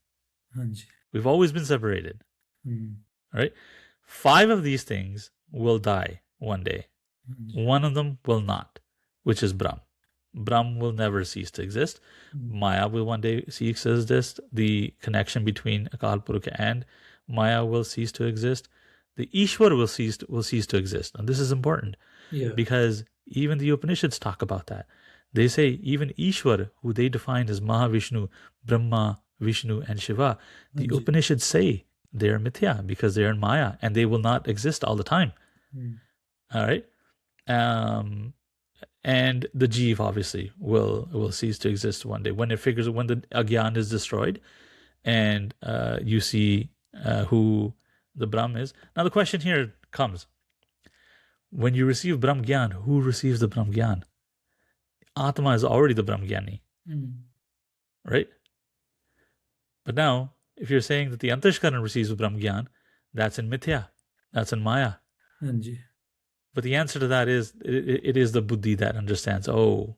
हाँ जी. We've always been separated, hmm. right? 5 of these things will die one day. हाँ जी. One of them will not, which is Brahm. Brahm will never cease to exist. Maya will one day cease to exist. The connection between Akal Purukh and Maya will cease to exist. The Ishwar will cease to exist. And this is important Yeah. because even the Upanishads talk about that. They say even Ishwar, who they define as Mahavishnu, Brahma, Vishnu, and Shiva, the Upanishads say they are mithya because they are in Maya and they will not exist all the time. All right. And the Jeev obviously will cease to exist one day when the Agyan is destroyed, and you see who the Brahm is. Now the question here comes: when you receive Brahm Gyan, who receives the Brahm Gyan? Atama is already the Brahm Gyani, right? But now, if you're saying that the Antashkaran receives the Brahm Gyan, that's in Mithya, that's in Maya. But the answer to that is, it is the buddhi that understands, oh,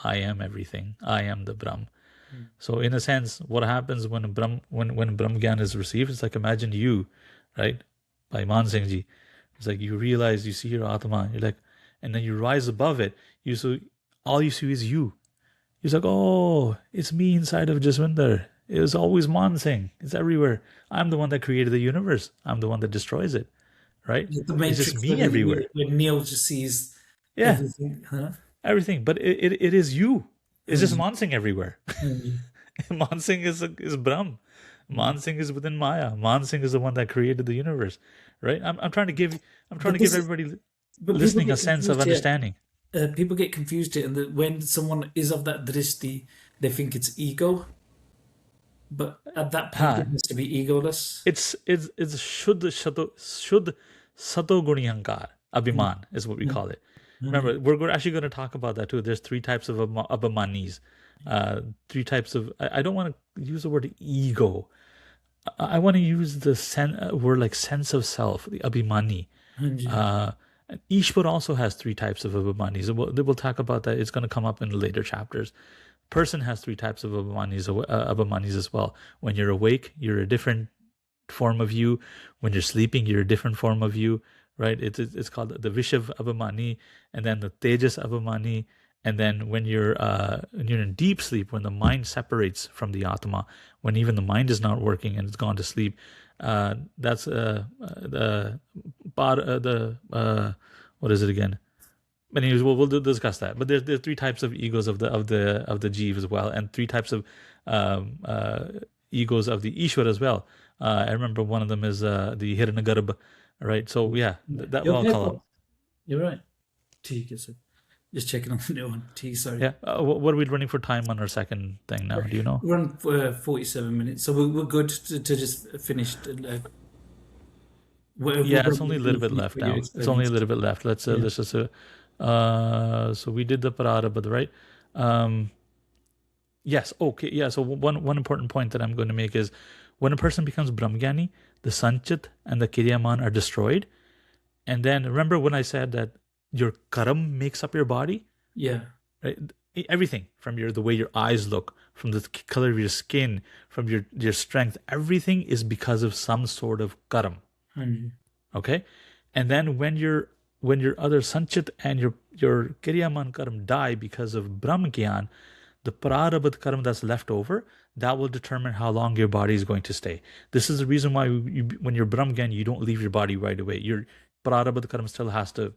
I am everything. I am the Brahm. So in a sense, what happens when Brahm Gyan is received, it's like imagine you, right? By Man Singh Ji. It's like you realize, you see your Atama, you're like, and then you rise above it. All you see is you. You're like, oh, it's me inside of Jaswinder. It was always Man Singh. It's everywhere. I'm the one that created the universe. I'm the one that destroys it. Right? The Matrix, it's just me everywhere. When Neil just sees everything. Huh? Everything. But it is you. It's just Man Singh everywhere. Man Singh is Brahm. Man Singh is within Maya. Man Singh is the one that created the universe. Right? I'm trying to give everybody listening a sense of understanding. People get confused here, and when someone is of that drishti, they think it's ego. But at that point, it has to be egoless. It's Shuddh Sato Guni Ahankar. Abhiman is what we call it. Remember, we're actually going to talk about that too. There's three types of Abhimanis. Three types of... I don't want to use the word ego. I want to use the word like sense of self, the Abhimani. Ishwar also has three types of Abhimanis. We'll talk about that. It's going to come up in later chapters. Person has three types of Abhimanis as well. When you're awake, you're a different form of you. When you're sleeping, you're a different form of you, right? It's called the Vishav Abhimani, and then the Tejas Abhimani, and then when you're in deep sleep, when the mind separates from the Atama, when even the mind is not working and it's gone to sleep, that's what is it again? But anyways, we'll discuss that. But there's three types of egos of the Jeev as well, and three types of egos of the Ishwar as well. I remember one of them is the Hiranyagarbha, right? So yeah, that will all call up. You're right. Just checking on the new one. Sorry. Yeah. What are we running for time on our second thing now? Do you know? We're on 47 minutes, so we're good to just finish. It's only a little bit left now. It's only a little bit left. Let's just. So we did the Pararabha, right? Yes. Okay. Yeah. So one important point that I'm going to make is when a person becomes Brahmgyani, the Sanchit and the Kiryaman are destroyed. And then remember when I said that your Karam makes up your body? Yeah. Right? Everything from the way your eyes look, from the color of your skin, from your strength, everything is because of some sort of Karam. Okay? And then when your other Sanchit and your Kiryaman Karam die because of Brahm Gyan, the Prarabdha Karam that's left over, that will determine how long your body is going to stay. This is the reason why when you're Brahm Gyan, you don't leave your body right away. Your Prarabdha Karam still has to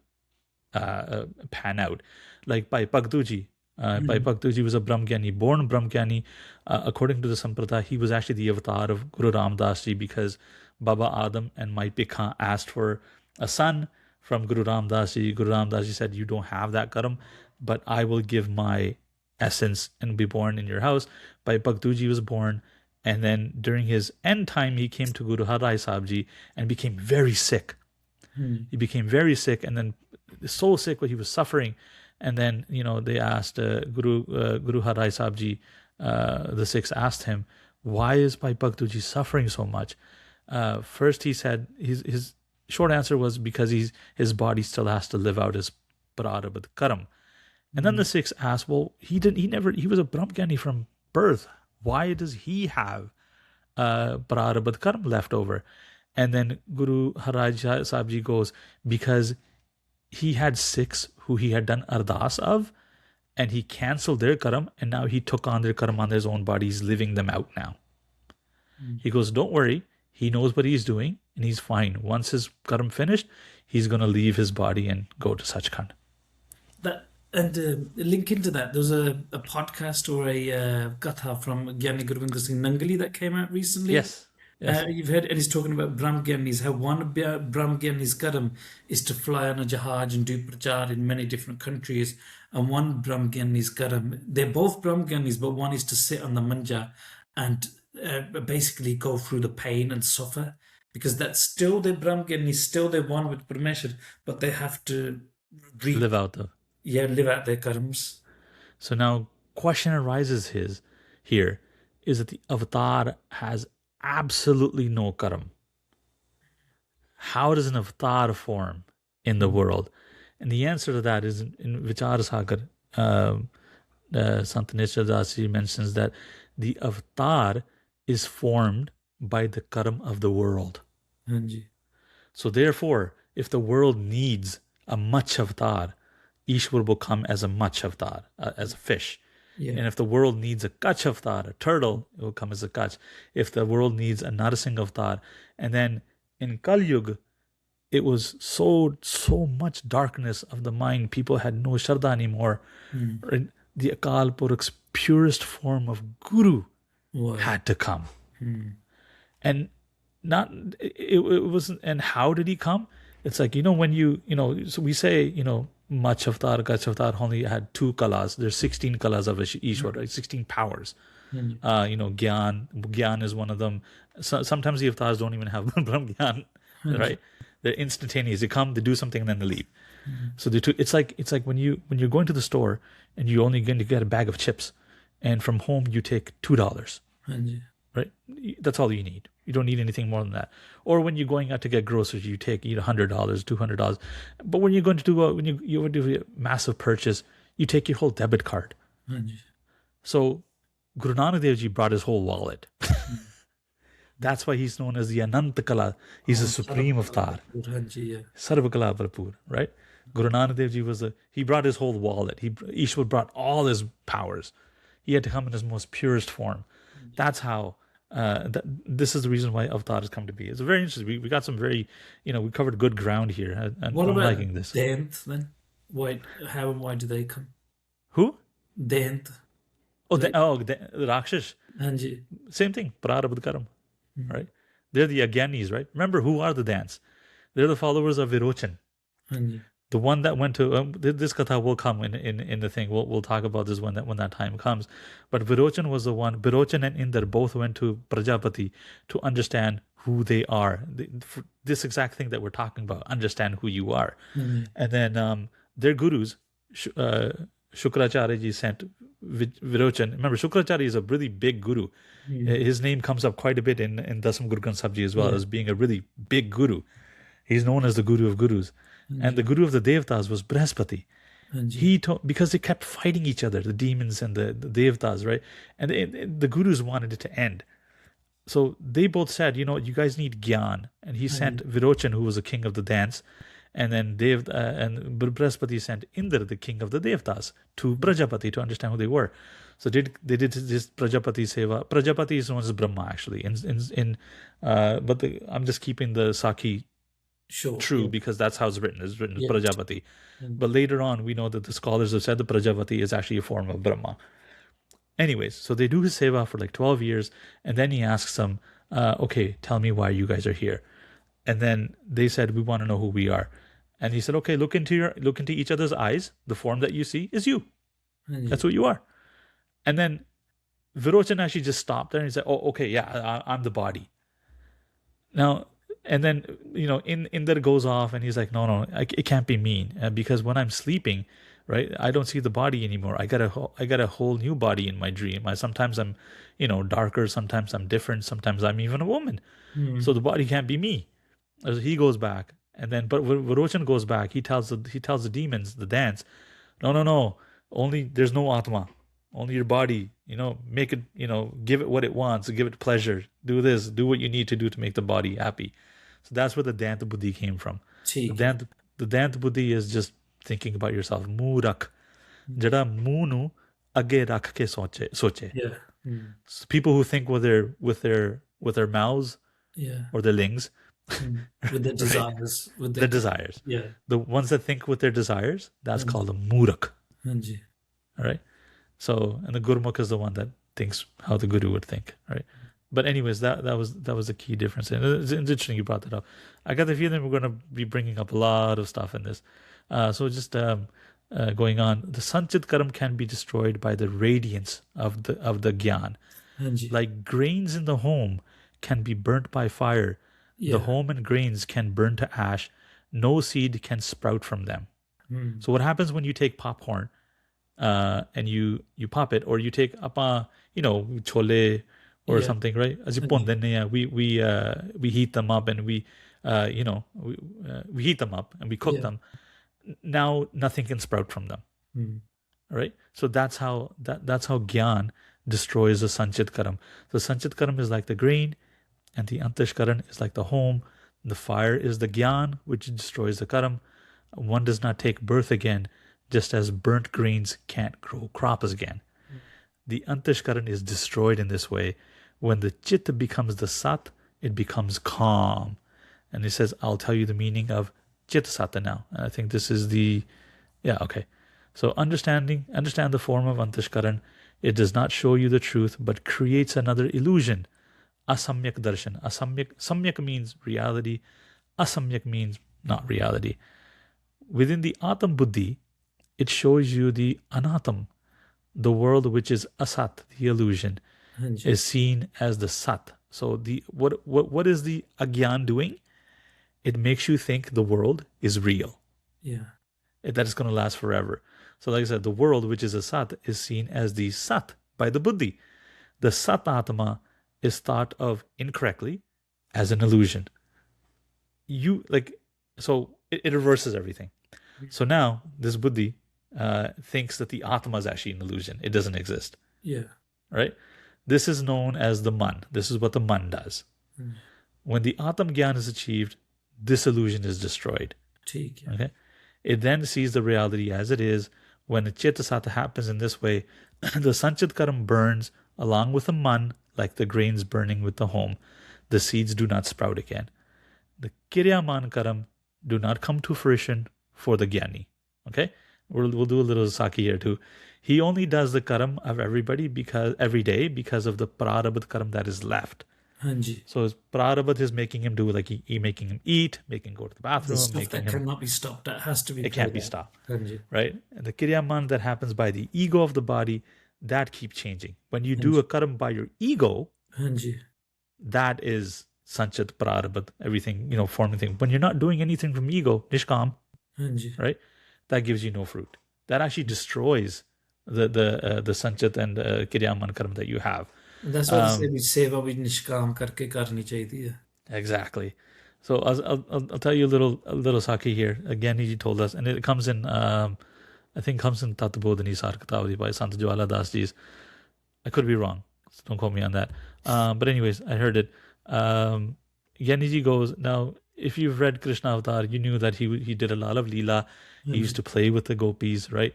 pan out. Like Bhai Pagduji. Bhai Pagduji was a Brahmgyani, born Brahmgyani. According to the Sampradaya, he was actually the avatar of Guru Ramdas Ji because Baba Adam and Mai Pikha asked for a son from Guru Ramdas Ji. Guru Ramdas Ji said, you don't have that Karam, but I will give my essence and be born in your house. Bhai Pagduji was born, and then during his end time, he came to Guru Har Rai Sahib Ji and became very sick. He became very sick, and then so sick that he was suffering. And then, they asked Guru Har Rai Sahib Ji, the Sikhs asked him, why is Bhai Bhaktuji suffering so much? First he said, his short answer was because his body still has to live out his Prarabdha Karam. And then the Sikhs asked, well, he was a Brahmgyani from birth. Why does he have Prarabdha Karam left over? And then Guru Har Rai Sahib Ji goes, because he had Sikhs who he had done ardas of, and he cancelled their karam, and now he took on their karam on his own body. He's living them out now. He goes, don't worry. He knows what he's doing, and he's fine. Once his karam finished, he's going to leave his body and go to Sachkhand. That and link into that. There was a podcast or a gatha from Gyani Gurvinder Singh Nangali that came out recently. Yes. You've heard, and he's talking about Brahm Gyanis, how one Brahm Gyani's karam is to fly on a jahaj and do prachar in many different countries, and one Brahm Gyani's karam, they're both Brahm Gyanis, but one is to sit on the manja and basically go through the pain and suffer, because that's still the Brahm Gyani, still the one with Parmeshwar, but they have to live out their karams. So now question arises here is that the avatar has absolutely no karam. How does an avatar form in the world? And the answer to that is in Vichar Sagar. Sant Nishchal Das Ji mentions that the avatar is formed by the karam of the world. Hanji. So therefore, if the world needs a much avatar, Ishwar will come as a much avatar, as a fish. Yeah. And if the world needs a Kach avatar, a turtle, it will come as a Kach. If the world needs a Narsingh avatar, and then in Kali Yuga, it was so much darkness of the mind, people had no Shraddha anymore. The Akal Purukh's purest form of Guru had to come. And it wasn't, and how did he come? It's like, when so we say, Mach avatar, Kach avatar only had 2 kalas. There's 16 kalas of Ishwar, right? 16 powers. Gyan is one of them. So, sometimes the avatars don't even have Brahm Gyan, right? They're instantaneous. They come, they do something, and then they leave. So it's like when you're going to the store and you're only going to get a bag of chips, and from home you take $2, right? That's all you need. You don't need anything more than that. Or when you're going out to get groceries, you take $100, $200. But when you're going to do you do a massive purchase, you take your whole debit card. So Guru Nanak Dev Ji brought his whole wallet. That's why he's known as the Anantakala. He's the supreme avatar. Sarvakala Bharpur, right? Guru Nanak Dev Ji he brought his whole wallet. Ishwar brought all his powers. He had to come in his most purest form. That's how. This is the reason why avatar has come to be. It's very interesting. We got some very, we covered good ground here. And What I'm about liking this. Dent then? How and why do they come? Who? Dent. The Rakshish. Hanji. Same thing. Prarabdha Karam. Right? They're the Agyanis, right? Remember, who are the Dants? They're the followers of Virochan. Hanji. The one that went to this katha will come in the thing. We'll talk about this when that time comes. But Virochan was the one. Virochan and Indra both went to Prajapati to understand who they are. This exact thing that we're talking about. Understand who you are. And then their gurus, Shukracharya ji sent Virochan. Remember, Shukracharya is a really big guru. His name comes up quite a bit in Dasam Guru Granth Sahib Ji as well as being a really big guru. He's known as the guru of gurus. And the guru of the Devtas was Brihaspati. Because they kept fighting each other, the demons and the Devtas, right? And the gurus wanted it to end. So they both said, you guys need Gyan. And he sent Virochan, who was the king of the dance. And then and Brihaspati sent Indra, the king of the Devtas, to Prajapati to understand who they were. So they did this Prajapati Seva. Prajapati is known as Brahma, actually. But I'm just keeping the Sakhi true because that's how it's written. It's written as Prajapati. But later on, we know that the scholars have said the Prajapati is actually a form of Brahma. Anyways, so they do his seva for like 12 years, and then he asks them, okay, tell me why you guys are here. And then they said, we want to know who we are. And he said, okay, look into each other's eyes. The form that you see is you. That's what you are. And then Virochan actually just stopped there and he said, oh, okay, yeah, I'm the body. Now, and then, Indra goes off and he's like, no, it can't be me. Because when I'm sleeping, right, I don't see the body anymore. I got a whole new body in my dream. Sometimes I'm, darker. Sometimes I'm different. Sometimes I'm even a woman. So the body can't be me. So he goes back. And then, but Virochan goes back. He tells the demons, the dance, no, only there's no Atama. Only your body, make it, give it what it wants, give it pleasure. Do this, do what you need to do to make the body happy. So that's where the Danta Buddhi came from. The The Dant Buddhi is just thinking about yourself. Mu rakh. Jada mu nu agge rakh ke soche. Yeah. So people who think with their mouths Yeah. or their lings, With the right? desires. With Their desires. Yeah. The ones that think with their desires, that's called a murak. Hanji. All right. So, and the Gurmukh is the one that thinks how the Guru would think. Right. But anyways, that was the key difference. And it's interesting you brought that up. I got the feeling we're going to be bringing up a lot of stuff in this. So just going on, the Sanchit Karam can be destroyed by the radiance of the Gyan. Hanji. Like grains in the home can be burnt by fire. Yeah. The home and grains can burn to ash. No seed can sprout from them. So what happens when you take popcorn and you pop it, or you take chole or Yeah. something, right? As you pon denne hai, we heat them up and we heat them up and we cook them. Now nothing can sprout from them. Right? So that's how Gyan destroys the Sanchit Karam. The Sanchit Karam is like the grain, and the Antish Karan is like the home. The fire is the Gyan, which destroys the Karam. One does not take birth again, just as burnt grains can't grow crops again. The Antish Karan is destroyed in this way. When the Chit becomes the Sat, it becomes calm. And he says, I'll tell you the meaning of Chit Sata now. And I think this is okay. So understand the form of Antish Karan. It does not show you the truth, but creates another illusion. Asamyak darshan. Samyak means reality. Asamyak means not reality. Within the Atam Buddhi, it shows you the Anatam, the world which is Asat, the illusion, is seen as the Sat. So what is the Agyan doing? It makes you think the world is real. Yeah. That is going to last forever. So like I said, the world which is Asat is seen as the Sat by the Buddhi. The Sat Atama is thought of incorrectly as an illusion. So it reverses everything. So now this Buddhi thinks that the Atama is actually an illusion. It doesn't exist. Yeah. Right? This is known as the Man. This is what the Man does. When the Atam Gyan is achieved, this illusion is destroyed. Okay? It then sees the reality as it is. When the Chetasata happens in this way, the Sanchit Karam burns along with the Man, like the grains burning with the home. The seeds do not sprout again. The Kiryaman Karam do not come to fruition for the Gyani. Okay? We'll do a little Saki here too. He only does the Karam of everybody every day because of the Prarabdha Karam that is left. Hanji. So his Prarabdha is making him do making him eat, making him go to the bathroom. The stuff that cannot be stopped. That has to be. It can't be stopped. Hanji. Right? And the Kiryaman that happens by the ego of the body, that keeps changing. When you do a Karam by your ego, Hanji. that is Sanchit, Prarabdha, everything, forming thing. When you're not doing anything from ego, Nishkam, Hanji. right? That gives you no fruit. That actually destroys the Sanchit and Kiryaman Karam that you have. And that's why they say seva bhi nishkam karke karni chahiye. Exactly. So I'll tell you a little Saki here. Again, he told us, and it comes in, I think comes in Tatbodhani Sar Katavadi by Sant Jwala Das Ji's. I could be wrong. So don't quote me on that. But anyways, I heard it. Gyaniji goes, now, if you've read Krishna Avatar, you knew that he did a lot of Leela. He used to play with the gopis, right?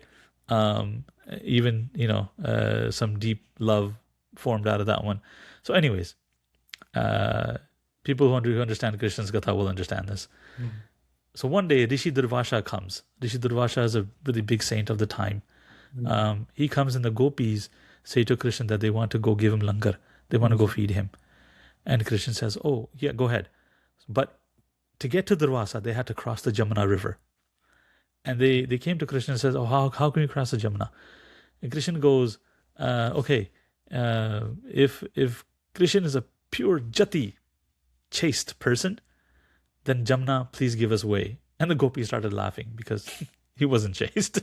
Even, some deep love formed out of that one. So anyways, people who understand Krishna's Gatha will understand this. So one day, Rishi Durvasha comes. Rishi Durvasha is a really big saint of the time. He comes and the gopis say to Krishna that they want to go give him langar. They want to go feed him. And Krishna says, oh, yeah, go ahead. But to get to Durvasa, they had to cross the Jamuna River. And they came to Krishna and says, oh, how can we cross the Jamuna? And Krishna goes, okay, if Krishna is a pure jati, chaste person, then Jamuna, please give us way. And the gopis started laughing because he wasn't chaste,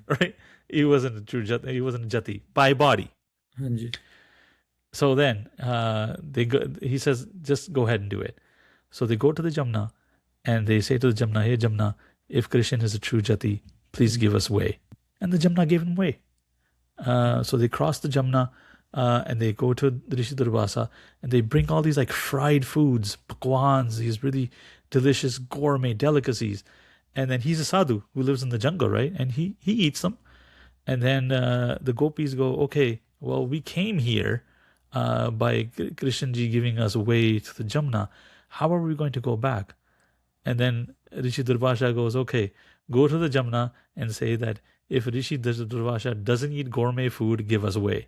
right? He wasn't a true jati. He wasn't a jati by body. So then he says, just go ahead and do it. So they go to the Jamuna and they say to the Jamuna, hey Jamuna, if Krishna is a true jati, please give us way. And the Jamuna gave him way. So they cross the Jamuna and they go to the Rishi Durvasa and they bring all these like fried foods, pakwans, these really delicious gourmet delicacies. And then he's a sadhu who lives in the jungle, right? And he eats them. And then the gopis go, okay, well, we came here by Krishnji giving us way to the Jamna. How are we going to go back? And then Rishi Durvasha goes, okay, go to the Jamna and say that if Rishi Durvasha doesn't eat gourmet food, give us way.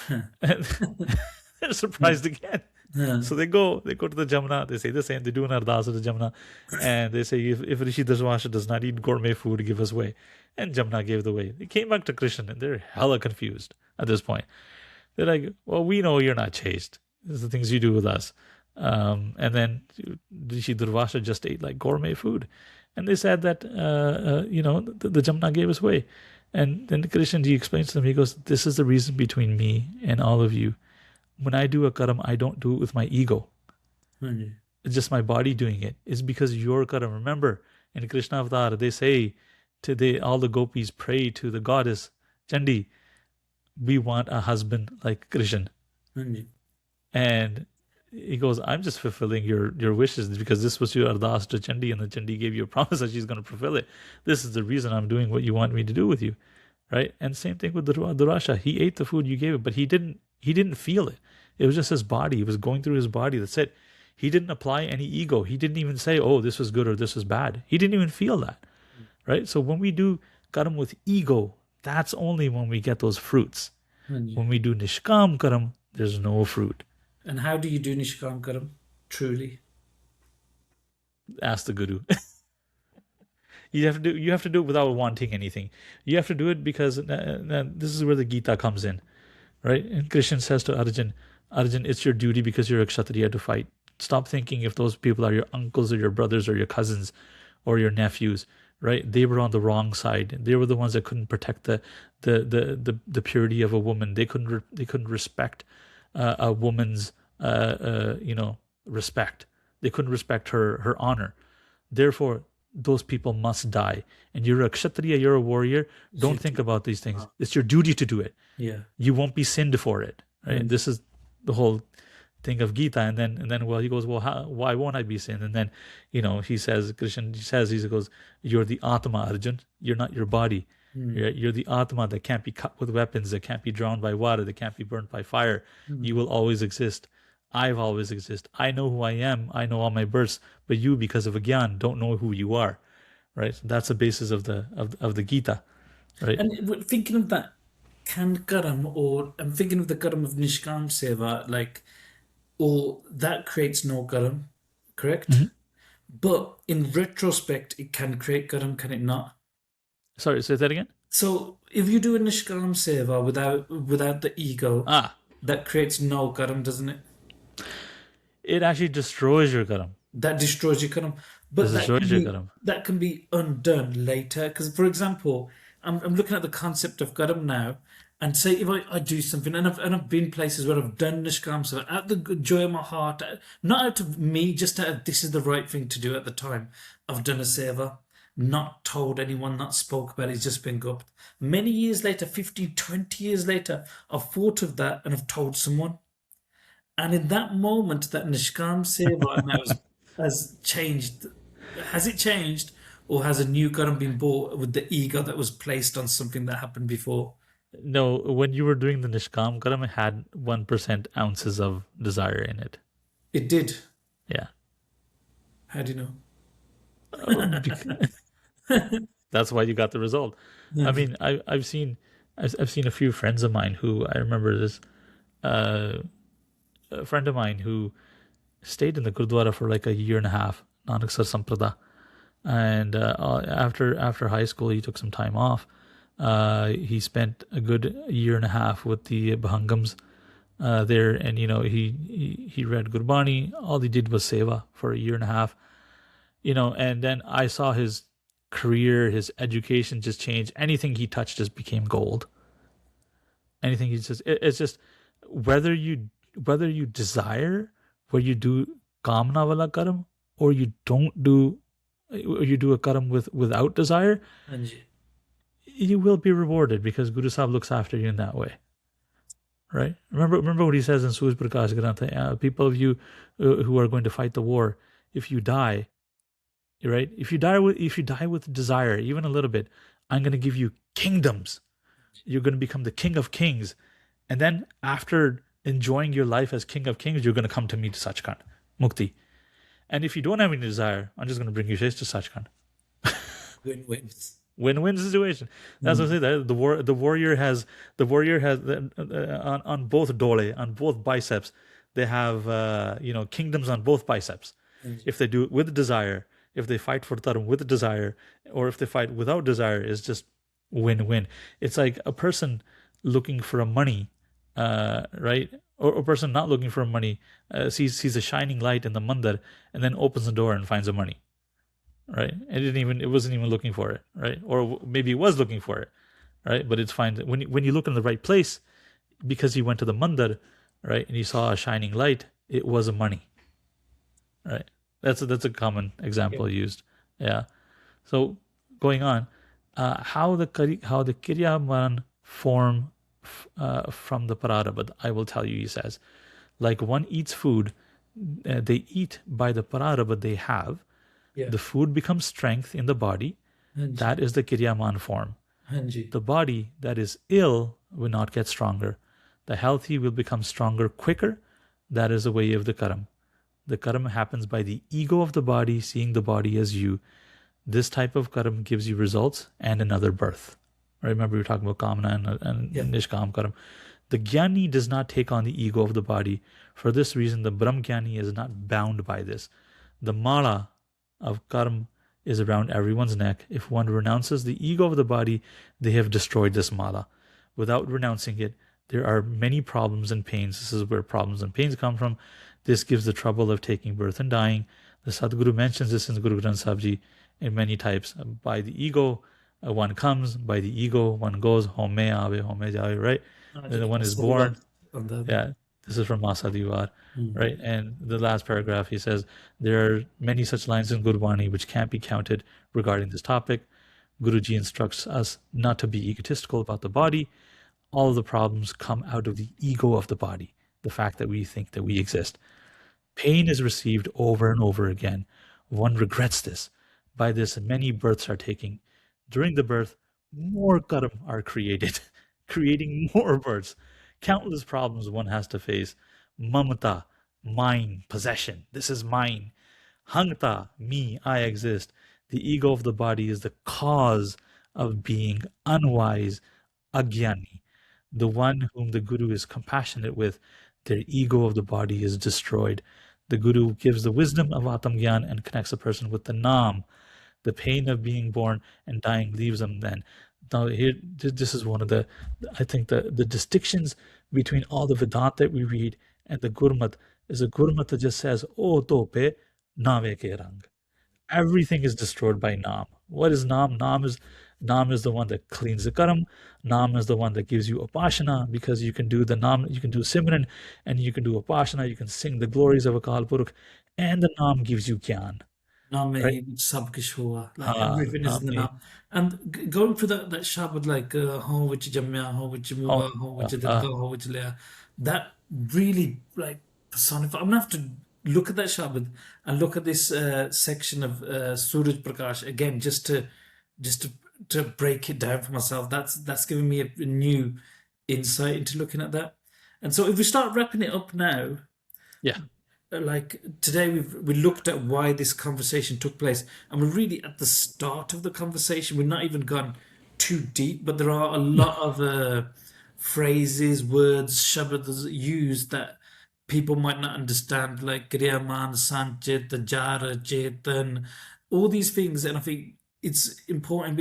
And they're surprised again. Yeah. So they go to the Jamna, they say the same, they do an ardas at the Jamna, and they say, if Rishi Durvasha does not eat gourmet food, give us way. And Jamna gave the way. They came back to Krishna and they're hella confused at this point. They're like, well, we know you're not chaste. This is the things you do with us. And then Rishi Durvasha just ate like gourmet food. And they said that, the Jamna gave us way. And then Krishnaji explains to them, he goes, this is the reason between me and all of you. When I do a karam, I don't do it with my ego. It's just my body doing it. It's because your karam. Remember, in Krishna Avatar, they say, all the gopis pray to the goddess Chandi, we want a husband like Krishna. And he goes, I'm just fulfilling your wishes because this was your ardas to Chandi, and the Chandi gave you a promise that she's going to fulfill it. This is the reason I'm doing what you want me to do with you, right? And same thing with Durasha. He ate the food you gave him, but he didn't feel it. It was just his body. It was going through his body. That's it. He didn't apply any ego. He didn't even say, oh, this was good or this was bad. He didn't even feel that, right? So when we do karam with ego, that's only when we get those fruits. When we do nishkam karam, there's no fruit. And how do you do nishkam karam truly? Ask the guru. You have to do it without wanting anything. You have to do it because this is where the Gita comes in, right? And Krishna says to Arjun, it's your duty because you're a Kshatriya to fight. Stop thinking if those people are your uncles or your brothers or your cousins or your nephews, right? They were on the wrong side. They were the ones that couldn't protect the purity of a woman. They couldn't respect a woman's respect. They couldn't respect her honor. Therefore, those people must die. And you're a Kshatriya, you're a warrior. Don't think about these things. It's your duty to do it. Yeah. You won't be sinned for it. Right? This is the whole thing of Gita. And then well, he goes, well, why won't I be sinned? And then, he says, Krishna says, he goes, you're the Atama, Arjun. You're not your body. You're the Atama that can't be cut with weapons, that can't be drowned by water, that can't be burnt by fire. You will always exist. I've always existed. I know who I am. I know all my births. But you, because of a Gyan, don't know who you are. Right? So that's the basis of the Gita. Right? And thinking of that, can karam, or I'm thinking of the karam of nishkam seva, or that creates no karam, correct? But in retrospect, it can create karam, can it not? Sorry, say that again? So if you do a nishkam seva without the ego, that creates no karam, doesn't it? It actually destroys your karam. That destroys your karam. But that can be undone later. Because, for example, I'm looking at the concept of karam now, and say if I do something, and I've been places where I've done nishkam seva out the joy of my heart, not out of me, just out of this is the right thing to do at the time. I've done a seva, not told anyone, not spoke about it, it's just been gupped. Many years later, 15, 20 years later, I've thought of that and I've told someone. And in that moment, that nishkam seva now has changed. Has it changed, or has a new karam been bought with the ego that was placed on something that happened before? No, when you were doing the nishkam karam, it had 1% ounces of desire in it. It did? Yeah. How do you know? That's why you got the result. I mean, I've seen a few friends of mine who, I remember this, a friend of mine who stayed in the Gurdwara for like a year and a half, Nanak Sar Samprada. And after high school, he took some time off. He spent a good year and a half with the Bhangams there, and he read Gurbani. All he did was seva for a year and a half, and then I saw his career, his education just change. Anything he touched just became gold. Anything it's just whether you desire, where you do kamna wala karam, or you do a karam without desire, you will be rewarded because Guru Sahib looks after you in that way. Right? Remember what he says in Suraj Prakash Grantha, people of you who are going to fight the war, if you die, right? If you die with desire, even a little bit, I'm going to give you kingdoms. You're going to become the king of kings, and then after enjoying your life as king of kings, you're going to come to me to Sachkhand, Mukti. And if you don't have any desire, I'm just going to bring you straight to Sachkhand. Win-win. Win-win situation. That's what I say. The warrior has on both dole, on both biceps. They have kingdoms on both biceps. If they do it with desire, if they fight for dharma with desire, or if they fight without desire, it's just win-win. It's like a person looking for a money, right? Or a person not looking for money sees a shining light in the mandir and then opens the door and finds the money. Right? It wasn't even looking for it, right? Or maybe it was looking for it, right? But it's fine when you look in the right place, because you went to the mandir, right, and you saw a shining light, it was a money, right? That's a common example used, yeah. So going on, how the Kiryaman form from the Pararabad, I will tell you. He says, like one eats food, they eat by the Pararabad they have. Yeah. The food becomes strength in the body. That is the Kiryaman form. The body that is ill will not get stronger. The healthy will become stronger quicker. That is the way of the Karam. The Karam happens by the ego of the body, seeing the body as you. This type of Karam gives you results and another birth. Right? Remember we were talking about Kamana and Nishkam Karam. The Gyani does not take on the ego of the body. For this reason, the Brahm Gyani is not bound by this. The Mala of karma is around everyone's neck. If one renounces the ego of the body, they have destroyed this mala. Without renouncing it, there are many problems and pains. This is where problems and pains come from. This gives the trouble of taking birth and dying. The Sadguru mentions this in Guru Granth Sahib Ji in many types. By the ego, one comes. By the ego, one goes. Home ave, home jaave, right? Then one is born. Yeah. This is from Masa Diwar, right? And the last paragraph, he says, there are many such lines in Gurwani which can't be counted regarding this topic. Guruji instructs us not to be egotistical about the body. All the problems come out of the ego of the body, the fact that we think that we exist. Pain is received over and over again. One regrets this. By this, many births are taken. During the birth, more karam are created, creating more births. Countless problems one has to face. Mamata, mine, possession. This is mine. Hangta, me, I exist. The ego of the body is the cause of being unwise, agyani. The one whom the Guru is compassionate with, their ego of the body is destroyed. The Guru gives the wisdom of Atam Gyan and connects a person with the Naam. The pain of being born and dying leaves them then. Now here, this is one of the, I think the distinctions between all the Vedanta that we read and the Gurmat is a Gurmat that just says, "O tope name ke rang." Everything is destroyed by Naam. What is Naam? Naam is the one that cleans the Karam. Naam is the one that gives you Upashana, because you can do the Naam, you can do Simran, and you can do Upashana, you can sing the glories of Akal Purukh, and the Naam gives you Gyan. Naam Right? sab kuch hua. Like everything is in the Naam. And going through that shabad, like ho vich jamya, ho vich mua, ho vich dilka, ho vich liya, that really like personifies. I'm gonna have to look at that shabad and look at this section of Suraj Prakash again, just to break it down for myself. That's giving me a new insight into looking at that. And so if we start wrapping it up now, Yeah. like today we looked at why this conversation took place, and we're really at the start of the conversation. We're not even gone too deep, but there are a lot of phrases, words, shabads used that people might not understand, like Kriyaman, Sanchit, Jara, Chetan, all these things. And I think it's important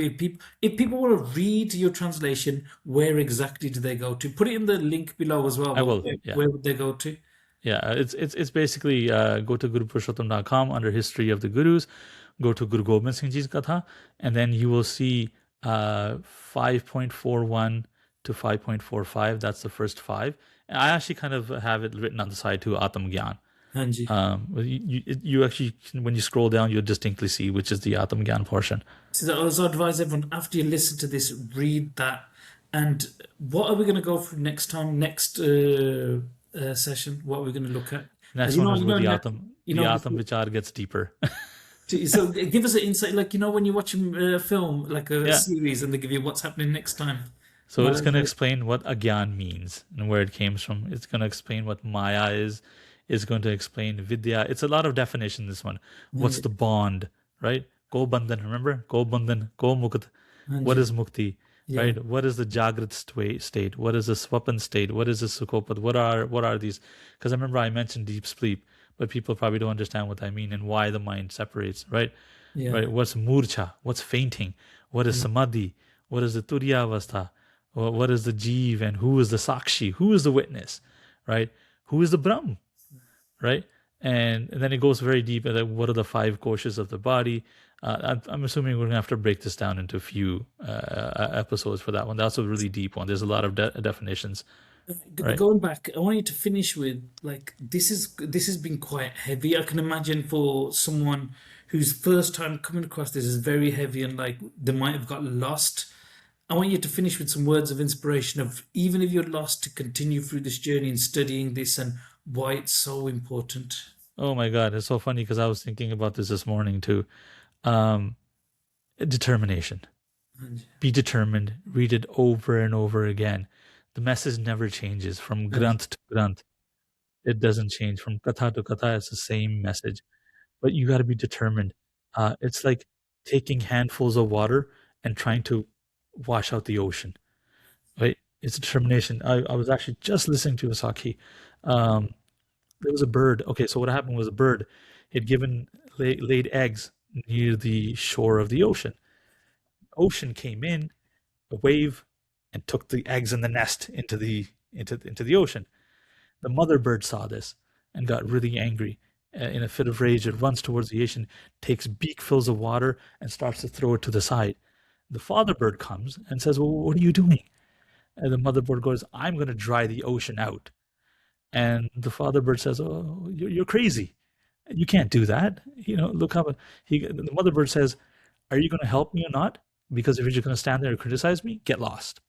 if people want to read your translation, where exactly do they go to? Put it in the link below as well. I will, Where would they go to? Yeah, it's basically go to gurupurushottam.com under History of the Gurus, go to Guru Gobind Singh Ji's Katha, and then you will see 5.41 to 5.45. That's the first five. And I actually kind of have it written on the side too, Atam Gyan. Hanji. You actually, when you scroll down, you'll distinctly see which is the Atam Gyan portion. So I also advise everyone, after you listen to this, read that. And what are we going to go through next time, next session? What are we going to look at? Next one is where the Atam Vichar gets deeper. So give us an insight, like when you're watching a film, like a Yeah. series, and they give you what's happening next time. So it's going to explain what Agyan means and where it came from. It's going to explain what Maya is. It's going to explain Vidya. It's a lot of definition, this one. What's the bond, right? Go Bandhan, remember? Go Bandhan, Go Mukt. What is Mukti, Yeah, right? What is the Jagrat state? What is the Swapan state? What is the Sukopat? What are these? Because I remember I mentioned deep sleep, but people probably don't understand what I mean and why the mind separates, right? yeah, Right? What's Murcha? What's fainting? What is Samadhi? What is the Turyavastha? What is the Jeev and who is the Sakshi? Who is the witness, right? Who is the Brahm, right? And then it goes very deep into what are the five koshas of the body. I'm assuming we're gonna have to break this down into a few episodes for that one. That's a really deep one. There's a lot of definitions, right? Going back, I want you to finish with like this has been quite heavy. I can imagine for someone whose first time coming across this is very heavy and like they might have got lost. I want you to finish with some words of inspiration of even if you're lost to continue through this journey and studying this and why it's so important. Oh my God, it's so funny because I was thinking about this morning too. Um, Determination. Be determined. Read it over and over again. The message never changes from Granth to Granth. It doesn't change from Katha to Katha. It's the same message, but you got to be determined. It's like taking handfuls of water and trying to wash out the ocean, right? It's determination. I was actually just listening to Asaki. Um, there was a bird. Okay, so what happened was a bird had laid eggs near the shore of the ocean. Ocean came in, a wave, and took the eggs in the nest into the ocean. The mother bird saw this and got really angry. In a fit of rage, it runs towards the ocean, takes beakfuls of water, and starts to throw it to the side. The father bird comes and says, "Well, what are you doing?" And the mother bird goes, "I'm going to dry the ocean out." And the father bird says, "Oh, you're crazy. You can't do that. Look how the mother bird says, are you going to help me or not? Because if you're just going to stand there and criticize me, get lost."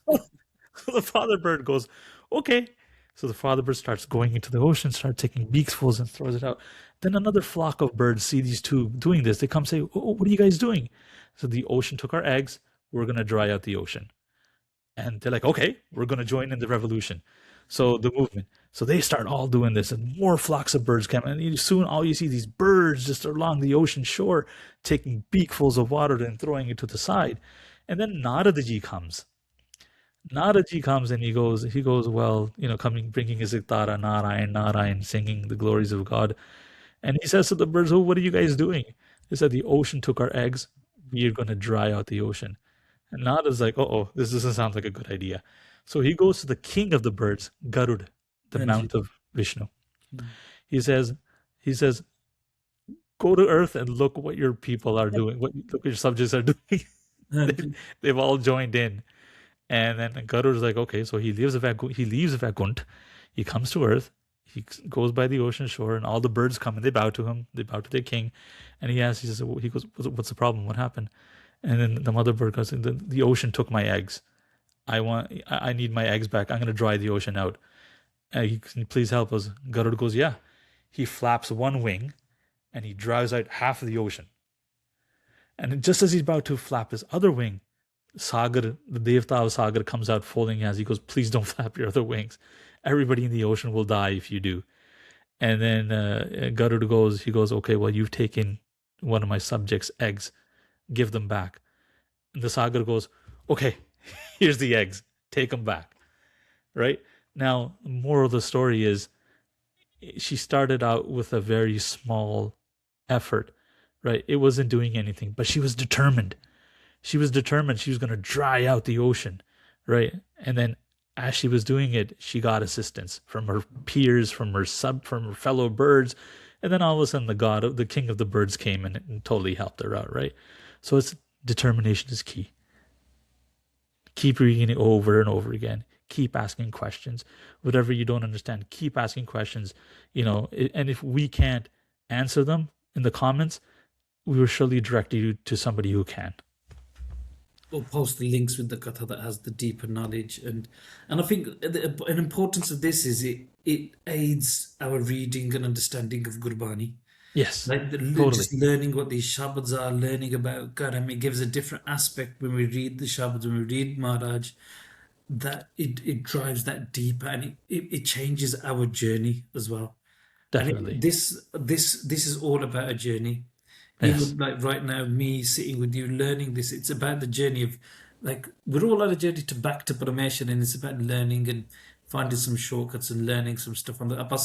So the father bird goes, "Okay." So the father bird starts going into the ocean, starts taking beaksfuls and throws it out. Then another flock of birds see these two doing this. They come say, "Oh, what are you guys doing?" So the ocean took our eggs. We're going to dry out the ocean. And they're like, "Okay, we're going to join in the revolution." So the movement. So they start all doing this, and more flocks of birds come. And soon all you see these birds just along the ocean shore, taking beakfuls of water and throwing it to the side. And then Naradaji comes. Naradaji comes and he goes, well, bringing his Iktara, Narayan, Narayan, singing the glories of God. And he says to the birds, "Oh, what are you guys doing?" He said, "The ocean took our eggs. We are going to dry out the ocean." And Narada's like, "Oh, this doesn't sound like a good idea." So he goes to the king of the birds, Garud, the mount of Vishnu. He says, "Go to earth and look what your people are doing, look what your subjects are doing." They've all joined in. And then Garud is like, okay, so he leaves Vakunt, he comes to earth, he goes by the ocean shore, and all the birds come and they bow to him, they bow to their king, and he goes, "What's the problem? What happened?" And then the mother bird goes, the ocean took my eggs. I need my eggs back. I'm gonna dry the ocean out. Can you please help us? Garud goes, "Yeah." He flaps one wing, and he dries out half of the ocean. And just as he's about to flap his other wing, Sagar, the Devta of Sagar, comes out folding hands. He goes, "Please don't flap your other wings. Everybody in the ocean will die if you do." And then Garud goes, "Okay, well, you've taken one of my subjects' eggs. Give them back." And the Sagar goes, "Okay, here's the eggs. Take them back." Right? Now, the moral of the story is she started out with a very small effort, right? It wasn't doing anything, but she was determined. She was determined she was going to dry out the ocean, right? And then as she was doing it, she got assistance from her peers, from her fellow birds, and then all of a sudden the king of the birds came and totally helped her out, right? So it's determination is key. Keep reading it over and over again. Keep asking questions. Whatever you don't understand, keep asking questions. And if we can't answer them in the comments, we will surely direct you to somebody who can. Or post the links with the katha that has the deeper knowledge, and I think an importance of this is it aids our reading and understanding of Gurbani. Yes, Like totally. just learning what these shabads are, learning about Karam, it gives a different aspect when we read the shabads, when we read Maharaj, that it drives that deeper, and it changes our journey as well. And Definitely. this is all about a journey. Yes, Even like right now, me sitting with you learning this, it's about the journey of, like, we're all on a journey to back to Parameshan, and it's about learning and finding some shortcuts and learning some stuff on the apa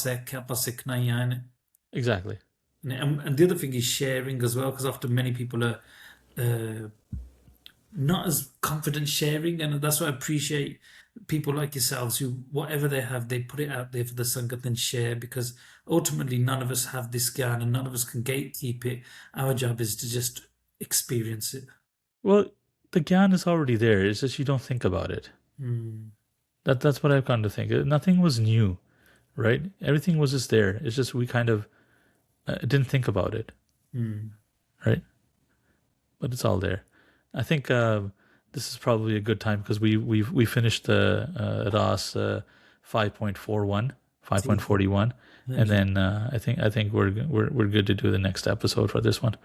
exactly. and the other thing is sharing as well, because often many people are uh, not as confident sharing, and that's why I appreciate people like yourselves who, whatever they have, they put it out there for the Sangat and share, because ultimately none of us have this Gyan and none of us can gatekeep it. Our job is to just experience it. Well, the Gyan is already there. It's just you don't think about it. Mm, That's what I've come to think. Nothing was new, right? Everything was just there. It's just we kind of didn't think about it, mm. right? But it's all there. I think this is probably a good time because we finished the RAS 5.41, ठीक है 5.41, हाँ and ji. then I think we're good to do the next episode for this one.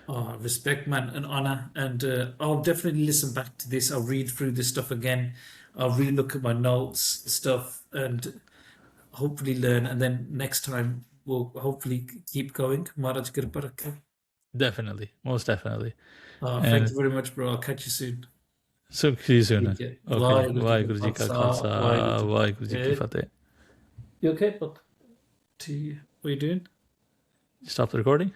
Oh, respect, man, and honor. And I'll definitely listen back to this. I'll read through this stuff again. I'll relook at my notes, stuff, and hopefully learn. And then next time we'll hopefully keep going. Maharaj Kripa Rakhe. Definitely, most definitely. Thank And you very much, bro. I'll catch you soon. so see you soon. ठीक है. Okay, Waheguru ji का वाहिगुरु जी का खालसा, खालसा, वाहिगुरु जी की वाहिगुरु जी की फतेह. फतेह. You okay, but what are you doing? Stop the recording.